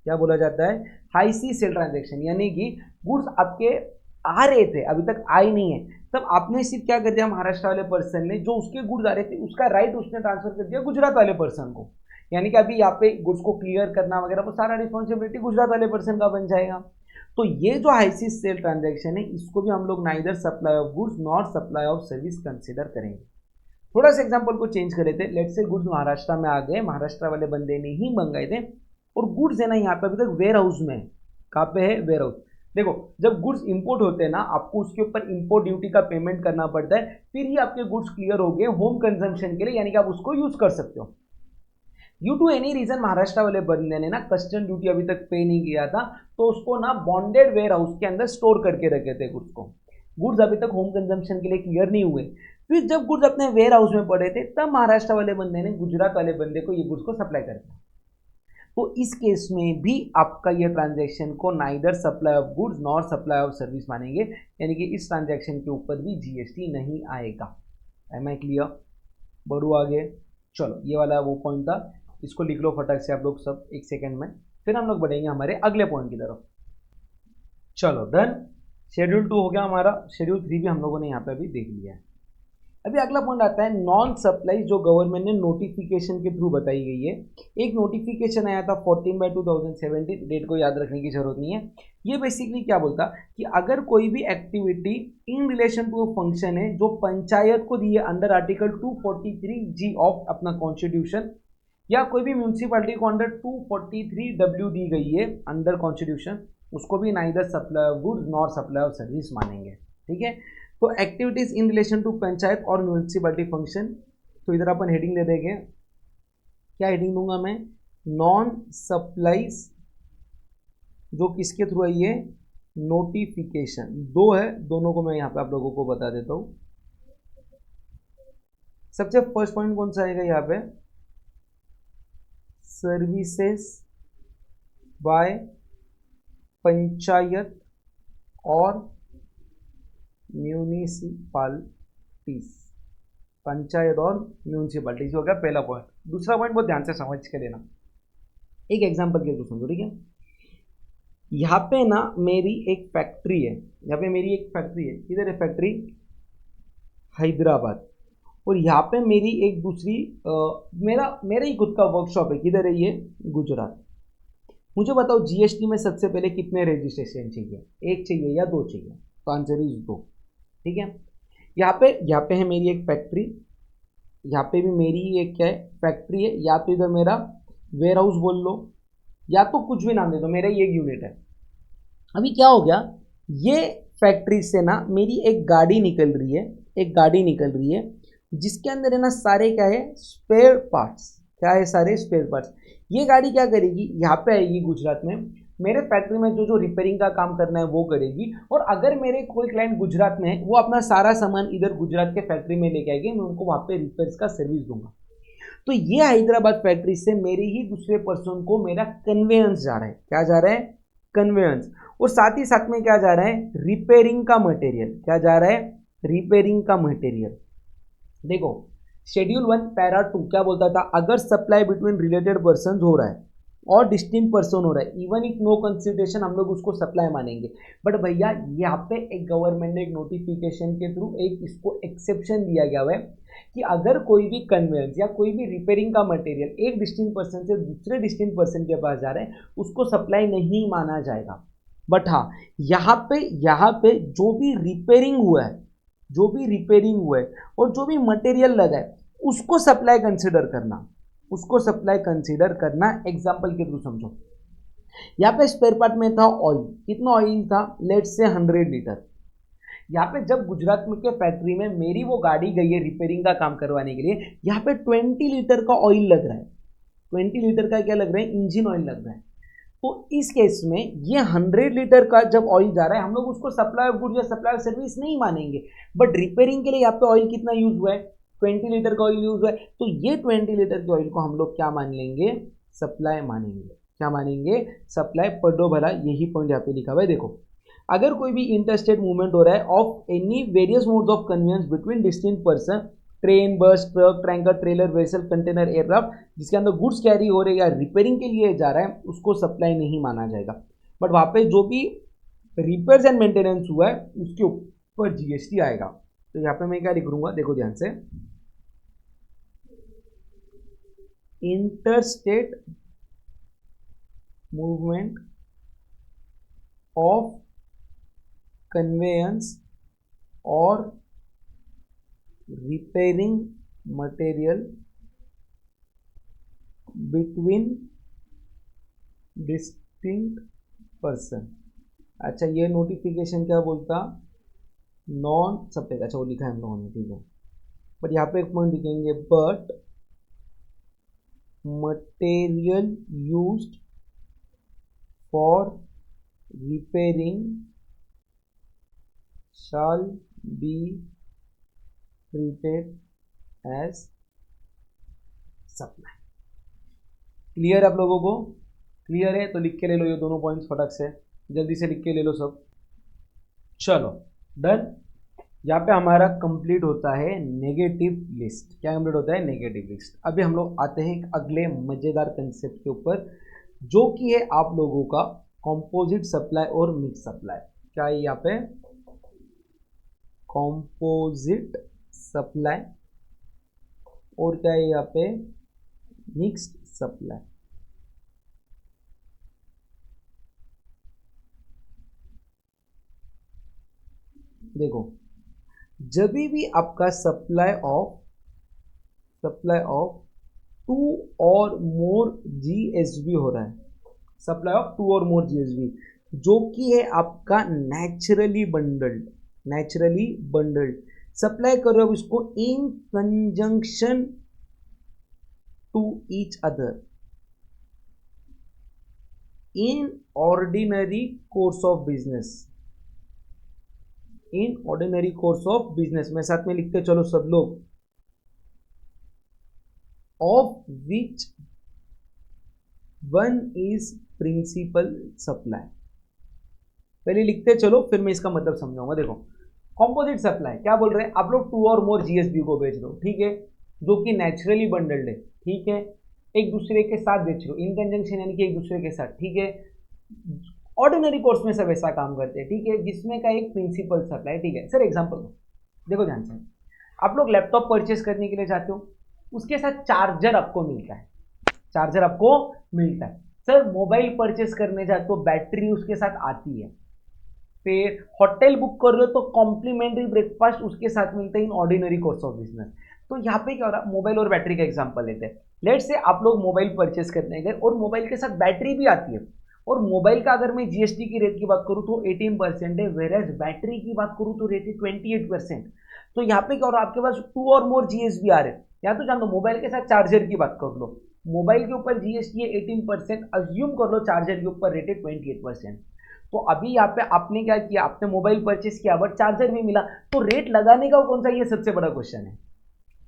क्या बोला जाता है? हाई सी सेल ट्रांजैक्शन। यानी कि गुड्स आपके आ रहे थे, अभी तक आए नहीं है, तब आपने सिर्फ क्या कर दिया, महाराष्ट्र वाले पर्सन ने जो उसके गुड्स आ रहे थे उसका राइट उसने ट्रांसफर कर दिया गुजरात वाले पर्सन को। यानी कि अभी यहाँ पे गुड्स को क्लियर करना वगैरह वो सारा रिस्पॉन्सिबिलिटी गुजरात वाले पर्सन का बन जाएगा। तो ये जो हाई सी सेल ट्रांजैक्शन है, इसको भी हम लोग neither supply of goods nor supply of service consider करेंगे। थोड़ा सा एग्जांपल को चेंज कर लेते हैं। लेट्स से गुड्स महाराष्ट्र में आ गए, महाराष्ट्र वाले बंदे ने ही मंगाए थे, और गुड्स है ना यहाँ पे अभी तक वेयर हाउस में है। कहाँ पे है? Warehouse. देखो, जब गुड्स इंपोर्ट होते हैं ना, आपको उसके ऊपर इंपोर्ट ड्यूटी का पेमेंट करना पड़ता है, फिर ही आपके गुड्स क्लियर हो गए होम कंजम्पशन के लिए, यानी कि आप उसको यूज कर सकते हो। Due to any reason Maharashtra वाले बंदे ने ना कस्टम ड्यूटी अभी तक पे नहीं किया था, तो उसको ना बॉन्डेड वेयर हाउस के अंदर स्टोर करके रखे थे गुड्स को। गुड्स अभी तक होम कंजम्पशन के लिए क्लियर नहीं हुए, फिर जब गुड्स अपने वेयर हाउस में पड़े थे, तब महाराष्ट्र वाले बंदे ने गुजरात वाले बंदे को ये गुड्स को सप्लाई कर दिया। तो इस केस में भी आपका ये ट्रांजैक्शन को neither supply of goods nor supply of service मानेंगे, यानी कि इस ट्रांजैक्शन के ऊपर भी जीएसटी नहीं आएगा। Am I clear? बढ़ू आगे। चलो, ये वाला वो पॉइंट था, इसको लिख लो फटाक से आप लोग सब एक सेकेंड में, फिर हम लोग बढ़ेंगे हमारे अगले पॉइंट की तरफ। चलो डन। शेड्यूल 2 हो गया हमारा, शेड्यूल 3 भी हम लोगों ने यहाँ पे अभी देख लिया है। अभी अगला पॉइंट आता है नॉन सप्लाई, जो गवर्नमेंट ने नोटिफिकेशन के थ्रू बताई गई है। एक नोटिफिकेशन आया था 14/2017, डेट को याद रखने की जरूरत नहीं है। ये बेसिकली क्या बोलता कि अगर कोई भी activity in relation to function है जो पंचायत को दी है अंडर आर्टिकल 243G ऑफ अपना कॉन्स्टिट्यूशन, या कोई भी म्यूनसिपैलिटी को अंडर 243W दी गई है अंडर कॉन्स्टिट्यूशन, उसको भी neither supply of goods nor supply of service मानेंगे। ठीक है, तो activities in relation to panchayat और म्यूनसिपैलिटी फंक्शन, तो इधर अपन हेडिंग दे देंगे। क्या हेडिंग दूंगा मैं? नॉन सप्लाईज, जो किसके थ्रू आई है? नोटिफिकेशन। दो है, दोनों को मैं यहाँ पे आप लोगों को बता देता हूँ। सबसे फर्स्ट पॉइंट कौन सा आएगा यहाँ पे? सर्विसेज बाय पंचायत और म्यूनिसिपालिटीज। पंचायत और म्यूनिसिपालिटीज हो गया पहला पॉइंट। दूसरा पॉइंट बहुत ध्यान से समझ के लेना, एक एग्जांपल के थ्रू समझो। ठीक है, यहाँ पे ना मेरी एक फैक्ट्री है, यहाँ पे मेरी एक फैक्ट्री है। किधर है फैक्ट्री? हैदराबाद। और यहाँ पे मेरी एक दूसरी मेरा ही खुद का वर्कशॉप है। किधर है ये? गुजरात। मुझे बताओ जीएसटी में सबसे पहले कितने रजिस्ट्रेशन चाहिए? एक चाहिए या दो चाहिए? तो आंसर इज दो। ठीक है, यहाँ पे है मेरी एक फैक्ट्री, यहाँ पे भी मेरी एक क्या है? फैक्ट्री है। या तो इधर मेरा वेयर हाउस बोल लो, या तो कुछ भी नाम दे दो, मेरा ये एक यूनिट है। अभी क्या हो गया, ये फैक्ट्री से ना मेरी एक गाड़ी निकल रही है, एक गाड़ी निकल रही है जिसके अंदर है ना सारे क्या है? Spare parts. क्या है? सारे स्पेयर पार्ट्स। ये गाड़ी क्या करेगी? यहाँ पे आएगी गुजरात में, मेरे फैक्ट्री में जो रिपेयरिंग का काम करना है वो करेगी। और अगर मेरे कोई क्लाइंट गुजरात में है, वो अपना सारा सामान इधर गुजरात के फैक्ट्री में लेके आएगी, मैं उनको वहाँ पे रिपेयर्स का सर्विस दूंगा। तो ये हैदराबाद फैक्ट्री से मेरे ही दूसरे पर्सन को मेरा कन्वेयंस जा रहा है। क्या जा रहा है? कन्वेयंस। और साथ ही साथ में क्या जा रहा है? रिपेयरिंग का मटेरियल। क्या जा रहा है? रिपेयरिंग का मटेरियल। देखो, शेड्यूल 1 पैरा 2 क्या बोलता था? अगर सप्लाई बिटवीन रिलेटेड पर्सन हो रहा है और डिस्टिंक्ट पर्सन हो रहा है, इवन इफ नो कंसिडरेशन, हम लोग उसको सप्लाई मानेंगे। बट भैया यहाँ पे एक गवर्नमेंट ने एक नोटिफिकेशन के थ्रू एक इसको एक्सेप्शन दिया गया है कि अगर कोई भी कन्वेयंस या कोई भी रिपेयरिंग का मटेरियल एक डिस्टिंक्ट पर्सन से दूसरे डिस्टिंक्ट पर्सन के पास जा रहा है, उसको सप्लाई नहीं माना जाएगा। बट हाँ, यहाँ पे जो भी रिपेयरिंग हुआ है, जो भी रिपेयरिंग हुआ है और जो भी मटेरियल लगा है, उसको सप्लाई कंसिडर करना, उसको सप्लाई कंसीडर करना। एग्जाम्पल के थ्रू समझो। यहाँ पे स्पेयर पार्ट में था ऑयल। कितना ऑयल था? Let's say 100 litre. यहाँ पे जब गुजरात में के फैक्ट्री में मेरी वो गाड़ी गई है रिपेयरिंग का काम करवाने के लिए, यहाँ पे 20 लीटर का ऑयल लग रहा है। 20 लीटर का क्या लग रहा है? इंजन ऑयल लग रहा है। तो इस केस में ये 100 लीटर का जब ऑयल जा रहा है, हम लोग उसको सप्लाई ऑफ गुड्स या सप्लाई ऑफ सर्विस नहीं मानेंगे, बट रिपेयरिंग के लिए यहाँ पे ऑयल कितना यूज हुआ है? 20 लीटर का ऑयल यूज हुआ है। तो ये 20 लीटर के ऑयल को हम लोग क्या मान लेंगे? सप्लाई मानेंगे। क्या मानेंगे? सप्लाई। पढ़ो भला, यही पॉइंट यहाँ पे लिखा हुआ है। देखो, अगर कोई भी इंटरस्टेट मूवमेंट हो रहा है of any various modes of convenience between distinct person, train, bus, truck, tanker, trailer, vessel, container, aircraft, जिसके अंदर गुड्स कैरी हो रहे हैं या रिपेयरिंग के लिए जा रहा है, उसको सप्लाई नहीं माना जाएगा। बट वहाँ पे जो भी रिपेयर्स एंड मेंटेनेंस हुआ है उसके ऊपर जीएसटी आएगा। तो यहाँ पे मैं क्या लिख लूंगा, देखो ध्यान से, इंटरस्टेट मूवमेंट ऑफ कन्वेयंस और repairing material between distinct person. अच्छा, ये नोटिफिकेशन क्या बोलता? Non supply. अच्छा, वो लिखा है हम लोगों ने, ठीक है। बट यहाँ पे एक पॉइंट लिखेंगे, but material used for repairing shall be treated as supply। Clear आप लोगों को? क्लियर है तो लिख के ले लो ये दोनों पॉइंट्स फटक से, जल्दी से लिख के ले लो सब। चलो डन। यहाँ पे हमारा कंप्लीट होता है नेगेटिव लिस्ट। क्या कंप्लीट होता है? Negative list. अभी हम लोग आते हैं अगले मजेदार कंसेप्ट के ऊपर, जो कि है आप लोगों का कंपोजिट सप्लाई और मिक्स सप्लाई। क्या है यहाँ पे? कंपोजिट सप्लाई और क्या है यहाँ पे? Mixed supply. देखो, जब भी आपका सप्लाई ऑफ 2 और मोर जीएसबी हो रहा है, सप्लाई ऑफ 2 और मोर जीएसबी, जो कि है आपका नेचुरली बंडल्ड सप्लाई कर रहे हो इसको in conjunction to each other in ordinary course of business. In ordinary course of business में साथ में लिखते चलो सब लोग, of which one is principal supply. पहले लिखते चलो, फिर मैं इसका मतलब समझाऊंगा। देखो, कंपोजिट सप्लाई क्या बोल रहे हैं? आप लोग 2 और मोर जीएसबी को बेच दो, ठीक है, जो कि नेचुरली बंडल्ड है, ठीक है, एक दूसरे के साथ बेच रहे हो इन कंजंक्शन, यानी कि एक दूसरे के साथ, ठीक है। ऑर्डिनरी कोर्स में सब ऐसा काम करते हैं, ठीक है, जिसमें का एक प्रिंसिपल सप्लाई, ठीक है। सर एग्जांपल दो, देखो ध्यान से, आप लोग लैपटॉप परचेस करने के लिए जाते हो, उसके साथ चार्जर आपको मिलता है, चार्जर आपको मिलता है। सर मोबाइल परचेस करने जाते हो, बैटरी उसके साथ आती है। फिर होटल बुक कर रहे हो तो कॉम्प्लीमेंट्री ब्रेकफास्ट उसके साथ मिलता है इन ऑर्डिनरी कोर्स ऑफ बिजनेस। तो यहाँ पे क्या हो रहा है? मोबाइल और बैटरी का एग्जांपल लेते हैं। लेट से आप लोग मोबाइल परचेस करने गए और मोबाइल के साथ बैटरी भी आती है, और मोबाइल का अगर मैं जीएसटी की रेट की बात करूँ तो 18% है, वेरेज बैटरी की बात करूँ तो रेट है 28%। तो यहाँ पे क्या हो रहा है? आपके पास 2 और मोर जीएसबी आ रहे हैं। या तो जान दो, मोबाइल के साथ चार्जर की बात कर लो, मोबाइल के ऊपर जीएसटी है 18%, अज्यूम कर लो चार्जर के ऊपर रेट है 28%। तो अभी यहाँ पे आपने क्या किया? आपने मोबाइल परचेस किया बट चार्जर भी मिला, तो रेट लगाने का कौन सा? ये सबसे बड़ा क्वेश्चन है।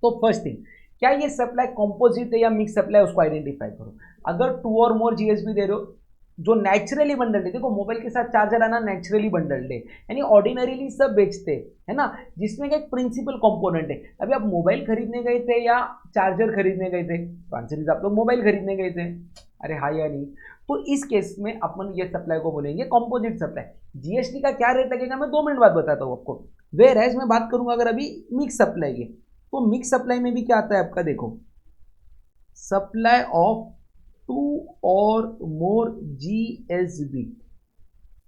तो फर्स्ट थिंग, क्या ये सप्लाई कंपोजिट है या मिक्स सप्लाई, उसको आइडेंटिफाई करो। अगर 2 और मोर जीएसबी दे रहे हो जो नेचुरली बंडल्ड है, देखो मोबाइल के साथ चार्जर आना नेचुरली बंडल्ड है, यानी ऑर्डिनरीली सब बेचते है ना, जिसमें एक प्रिंसिपल कंपोनेंट है। अभी आप मोबाइल खरीदने गए थे या चार्जर खरीदने गए थे? तो आंसर इज आप लोग मोबाइल खरीदने गए थे। अरे हाँ या नहीं? तो इस केस में अपन ये सप्लाई को बोलेंगे कंपोजिट सप्लाई। जीएसटी का क्या रेट लगेगा मैं 2 मिनट बाद बताता हूँ आपको। वेयर एज मैं बात करूंगा अगर अभी मिक्स सप्लाई की, तो मिक्स सप्लाई में भी क्या आता है आपका? देखो, सप्लाई ऑफ 2 और मोर जीएसबी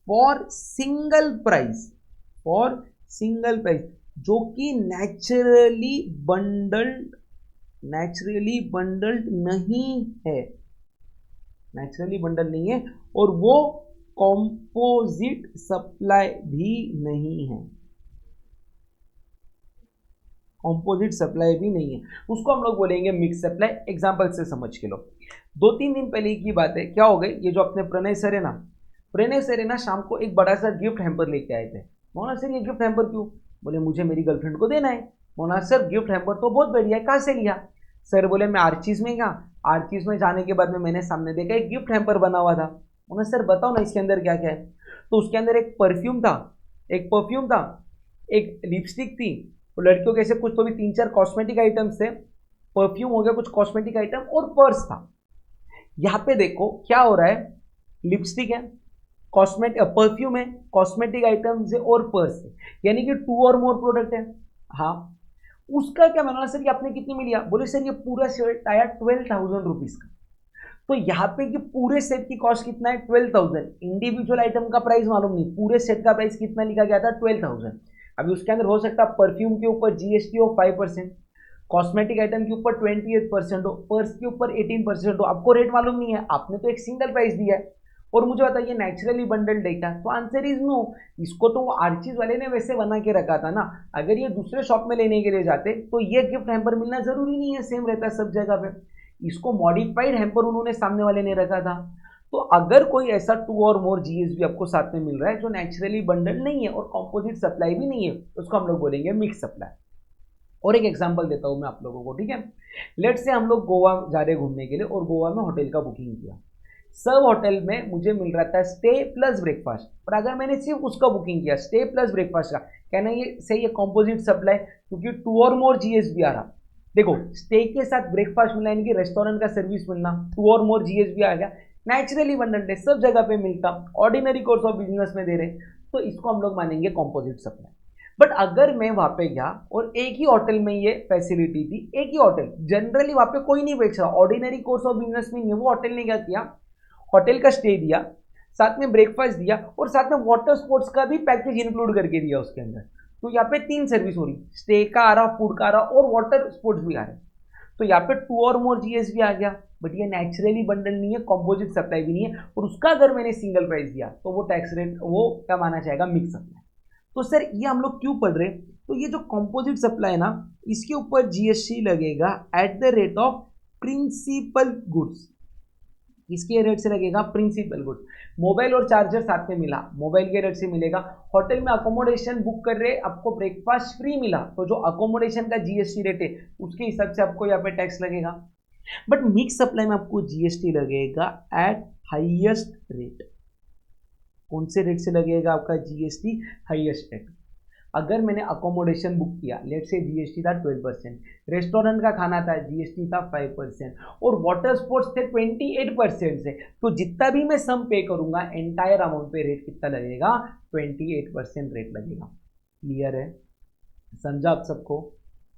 फॉर सिंगल प्राइस, जो कि नेचुरली बंडल्ड नहीं है, नेचुरली बंडल नहीं है, और वो कंपोजिट सप्लाई भी नहीं है। कॉम्पोजिट सप्लाई भी नहीं है, उसको हम लोग बोलेंगे मिक्स सप्लाई। एग्जाम्पल से समझ के लो। 2-3 दिन पहले की बात है, क्या हो गई, ये जो अपने प्रणय सर है ना, प्रणय सर है ना, शाम को एक बड़ा सा गिफ्ट हैम्पर लेके आए थे। मोना सर ये गिफ्ट हैम्पर क्यों? बोले मुझे मेरी गर्लफ्रेंड को देना है। मोना सर गिफ्ट हैम्पर तो बहुत बढ़िया है, कहाँ से लिया? सर बोले मैं आर्चिज में गया, आर्चिज में जाने के बाद में मैंने सामने देखा एक गिफ्ट हैम्पर बना हुआ था। मोना सर बताओ ना इसके अंदर क्या क्या है? तो उसके अंदर एक परफ्यूम था, एक परफ्यूम था, एक लिपस्टिक थी, तो लड़कियों के ऐसे कुछ तो भी 3-4 कॉस्मेटिक आइटम्स थे, परफ्यूम हो गया, कुछ कॉस्मेटिक आइटम और पर्स था। यहाँ पे देखो क्या हो रहा है, लिपस्टिक है, कॉस्मेटिक परफ्यूम है, कॉस्मेटिक आइटम्स है और पर्स है, यानी कि 2 और मोर प्रोडक्ट है। हाँ, उसका क्या मैंने सर ये आपने कितने में लिया? बोले सर ये पूरा सेट आया 12,000 रुपीज का। तो यहाँ पे कि पूरे सेट की कॉस्ट कितना है? 12,000। इंडिविजुअल आइटम का प्राइस मालूम नहीं, पूरे सेट का प्राइस कितना लिखा गया था? 12,000। अभी उसके अंदर हो सकता है परफ्यूम के ऊपर जीएसटी हो 5%, कॉस्मेटिक आइटम के ऊपर 28% हो, पर्स के ऊपर 18% हो। आपको रेट मालूम नहीं है, आपने तो एक सिंगल प्राइस दिया है और मुझे बताइए नेचुरली बंडल डेटा। तो आंसर इज नो। इसको तो वो आर्चिज वाले ने वैसे बना के रखा था ना, अगर ये दूसरे शॉप में लेने के लिए जाते तो ये गिफ्ट हैम्पर मिलना जरूरी नहीं है, सेम रहता है सब जगह पे। इसको मॉडिफाइड हैम्पर उन्होंने सामने वाले ने रखा था। तो अगर कोई ऐसा 2 और मोर जीएसबी आपको साथ में मिल रहा है जो नेचुरली बंडल नहीं है और कॉम्पोजिट सप्लाई भी नहीं है, तो उसको हम लोग बोलेंगे मिक्स सप्लाई। और एक एग्जांपल देता हूं मैं आप लोगों को, ठीक है। लेट से हम लोग गोवा जा रहे घूमने के लिए और गोवा में होटल का बुकिंग किया। सब होटल में मुझे मिल रहा था स्टे प्लस ब्रेकफास्ट, पर अगर मैंने सिर्फ उसका बुकिंग किया स्टे प्लस ब्रेकफास्ट का, कहना ये सही है कॉम्पोजिट सप्लाई, क्योंकि 2 और मोर जीएसबी आ रहा। देखो स्टे के साथ ब्रेकफास्ट मिलना यानी कि रेस्टोरेंट का सर्विस मिलना, 2 और मोर जीएसबी आ गया, नेचुरली बंडल सब जगह पे मिलता, ऑर्डिनरी कोर्स ऑफ बिजनेस में दे रहे, तो इसको हम लोग मानेंगे कॉम्पोजिट सप्लाई। बट अगर मैं वहां पे गया और एक ही होटल में ये फैसिलिटी थी, एक ही होटल, जनरली वहां पे कोई नहीं बेच रहा, ऑर्डिनरी कोर्स ऑफ बिजनेस में नहीं है, वो होटल ने क्या किया, होटल का स्टे दिया, साथ में ब्रेकफास्ट दिया और साथ में वाटर स्पोर्ट्स का भी पैकेज इंक्लूड करके दिया उसके अंदर। तो यहाँ पे 3 सर्विस हो रही, स्टे का आ रहा, फूड का आ रहा और वाटर स्पोर्ट्स भी आ रहे। तो यहाँ पे 2 और मोर जीएसबी आ गया, बट ये नेचुरली बंडल नहीं है, कॉम्पोजिट सप्लाई भी नहीं है, और उसका अगर मैंने सिंगल प्राइस दिया तो वो टैक्स रेट वो क्या माना जाएगा, मिक्स सप्लाई। तो सर ये हम लोग क्यों पढ़ रहे हैं? तो ये जो कॉम्पोजिट सप्लाई है ना, इसके ऊपर जीएसटी लगेगा at the rate of principal goods. किसके रेट से लगेगा? Principal goods. मोबाइल और चार्जर साथ में मिला, मोबाइल के रेट से मिलेगा। होटल में अकोमोडेशन बुक कर रहे, आपको ब्रेकफास्ट फ्री मिला, तो जो अकोमोडेशन का जीएसटी रेट है उसके हिसाब से आपको यहाँ पे टैक्स लगेगा। बट मिक्स सप्लाई में आपको जीएसटी लगेगा एट हाईएस्ट रेट। कौन से रेट से लगेगा आपका जीएसटी? Highest rate. अगर मैंने अकोमोडेशन बुक किया, लेट से जीएसटी था 12%, रेस्टोरेंट का खाना था जीएसटी था 5% और वाटर स्पोर्ट्स थे 28% से, तो जितना भी मैं सम पे करूंगा एंटायर अमाउंट पे रेट कितना लगेगा? 28% रेट लगेगा। क्लियर है? समझा आप सबको?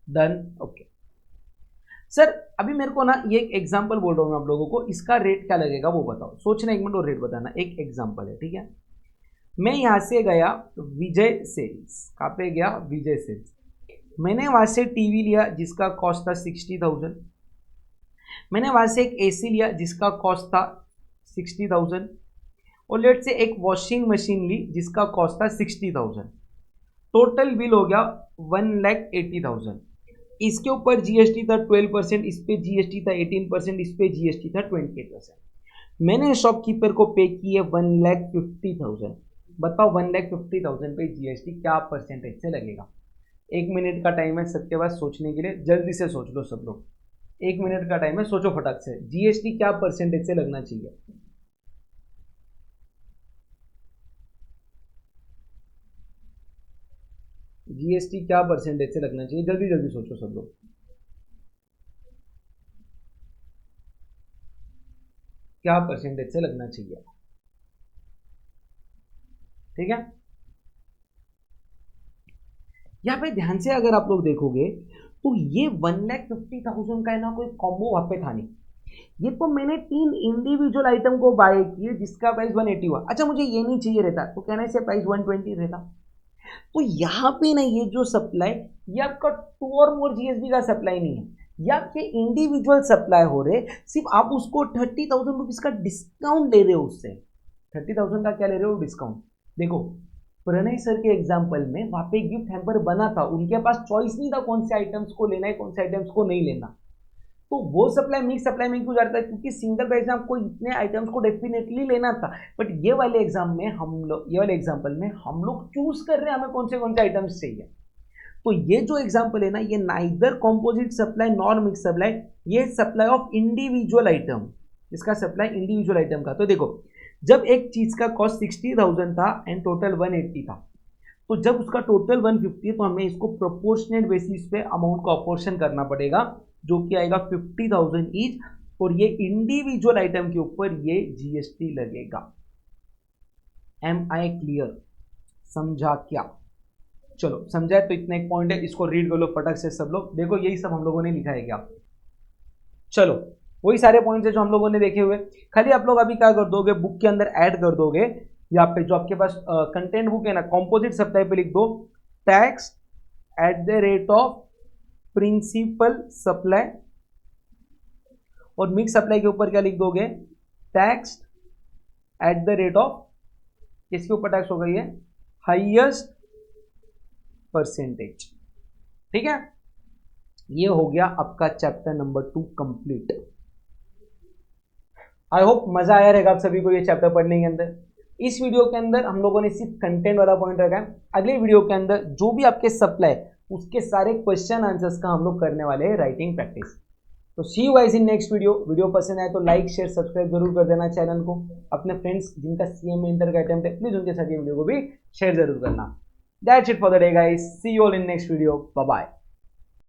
डन? ओके सर, अभी मेरे को ना ये एक एग्जाम्पल बोल रहा हूँ मैं आप लोगों को, इसका रेट क्या लगेगा वो बताओ, सोचना एक मिनट और रेट बताना। एक एग्जाम्पल है, ठीक है। मैं यहाँ से गया विजय सेल्स, कहाँ पे गया? विजय सेल्स। मैंने वहाँ से टीवी लिया जिसका कॉस्ट था 60,000। मैंने वहाँ से एक एसी लिया जिसका कॉस्ट था 60,000 और लेट से एक वॉशिंग मशीन ली जिसका कॉस्ट था 60,000। टोटल बिल हो गया 1,80,000। इसके ऊपर जीएसटी था 12%, इस पे जीएसटी था 18%, इस पे जीएसटी था 28%। मैंने शॉपकीपर को पे किए 1,50,000। बताओ 1,50,000 पे जीएसटी क्या परसेंटेज से लगेगा? 1 मिनट का टाइम है सबके पास सोचने के लिए, जल्दी से सोच लो सब लोग। 1 मिनट का टाइम है, सोचो फटाक से, जीएसटी क्या परसेंटेज से लगना चाहिए? जीएसटी क्या परसेंटेज से लगना चाहिए? जल्दी जल्दी सोचो सब लोग। क्या परसेंटेज से लगना चाहिए? ठीक है, यहाँ पे ध्यान से अगर आप लोग देखोगे तो ये 1,50,000 का है ना, कोई कॉम्बो वहां पे था नहीं। ये तो मैंने 3 इंडिविजुअल आइटम को बाय किए जिसका प्राइस 180 हुआ। अच्छा मुझे ये नहीं चाहिए रहता तो कहना से प्राइस 120 रहता। तो यहाँ पे ना ये जो सप्लाई, ये आपका 2 और मोर जीएसबी का सप्लाई नहीं है, ये आपके इंडिविजुअल सप्लाई हो रहे, सिर्फ आप उसको 30,000 रुपीज का डिस्काउंट ले रहे हो, उससे 30,000 का क्या ले रहे हो? डिस्काउंट। देखो प्रणय सर के एग्जाम्पल में वहां पे गिफ्ट हैम्पर बना था, उनके पास चॉइस नहीं था कौन से आइटम्स को लेना है कौन से आइटम्स को नहीं लेना। तो वो सप्लाई मिक्स सप्लाई में क्यों जाता है, क्योंकि सिंगल प्राइस में आपको इतने आइटम्स को डेफिनेटली लेना था। बट ये वाले एग्जाम में हम लोग, ये वाले एग्जाम्पल में हम लोग चूज कर रहे हैं हमें कौन से आइटम्स चाहिए। तो ये जो एग्जाम्पल है ना, ये neither composite supply nor mix supply, ये सप्लाई ऑफ इंडिविजुअल आइटम, इसका सप्लाई इंडिविजुअल आइटम का। तो देखो, जब एक चीज का कॉस्ट 60,000 था एंड टोटल 180 था, तो जब उसका टोटल 150 है तो हमें इसको प्रोपोर्शनेट बेसिस पे अमाउंट को अपोर्शन करना पड़ेगा, जो कि आएगा 50,000 ईच, और ये इंडिविजुअल आइटम के ऊपर ये जीएसटी लगेगा। Am I clear? समझा क्या? चलो समझा है तो इतना एक पॉइंट है, इसको रीड कर लो फटक से सब लोग। देखो यही सब हम लोगों ने लिखा है क्या? चलो वही सारे पॉइंट्स है जो हम लोगों ने देखे हुए। खाली आप लोग अभी क्या कर दोगे, बुक के अंदर ऐड कर दोगे, यहाँ पे जो आपके पास कंटेंट बुक है ना, कॉम्पोजिट सप्लाई पे लिख दो tax at the rate of principal supply, और मिक्स सप्लाई के ऊपर क्या लिख दोगे, tax at the rate of, किसके ऊपर टैक्स होगा, ये हाईएस्ट परसेंटेज। ठीक है, ये हो गया आपका chapter number 2 complete. I hope मजा आया रहेगा आप सभी को ये चैप्टर पढ़ने के अंदर। इस वीडियो के अंदर हम लोगों ने सिर्फ कंटेंट वाला पॉइंट रखा है, अगले वीडियो के अंदर जो भी आपके सप्लाई उसके सारे क्वेश्चन आंसर्स का हम लोग करने वाले हैं राइटिंग प्रैक्टिस। तो see you guys in next video. Video पसंद आए तो लाइक शेयर सब्सक्राइब जरूर कर देना चैनल को। अपने फ्रेंड्स जिनका सीएमए इंटर का अटेम्प्ट है प्लीज उनके साथ ये वीडियो को भी शेयर जरूर करना। That's it for the day guys, see you all in next video, bye bye.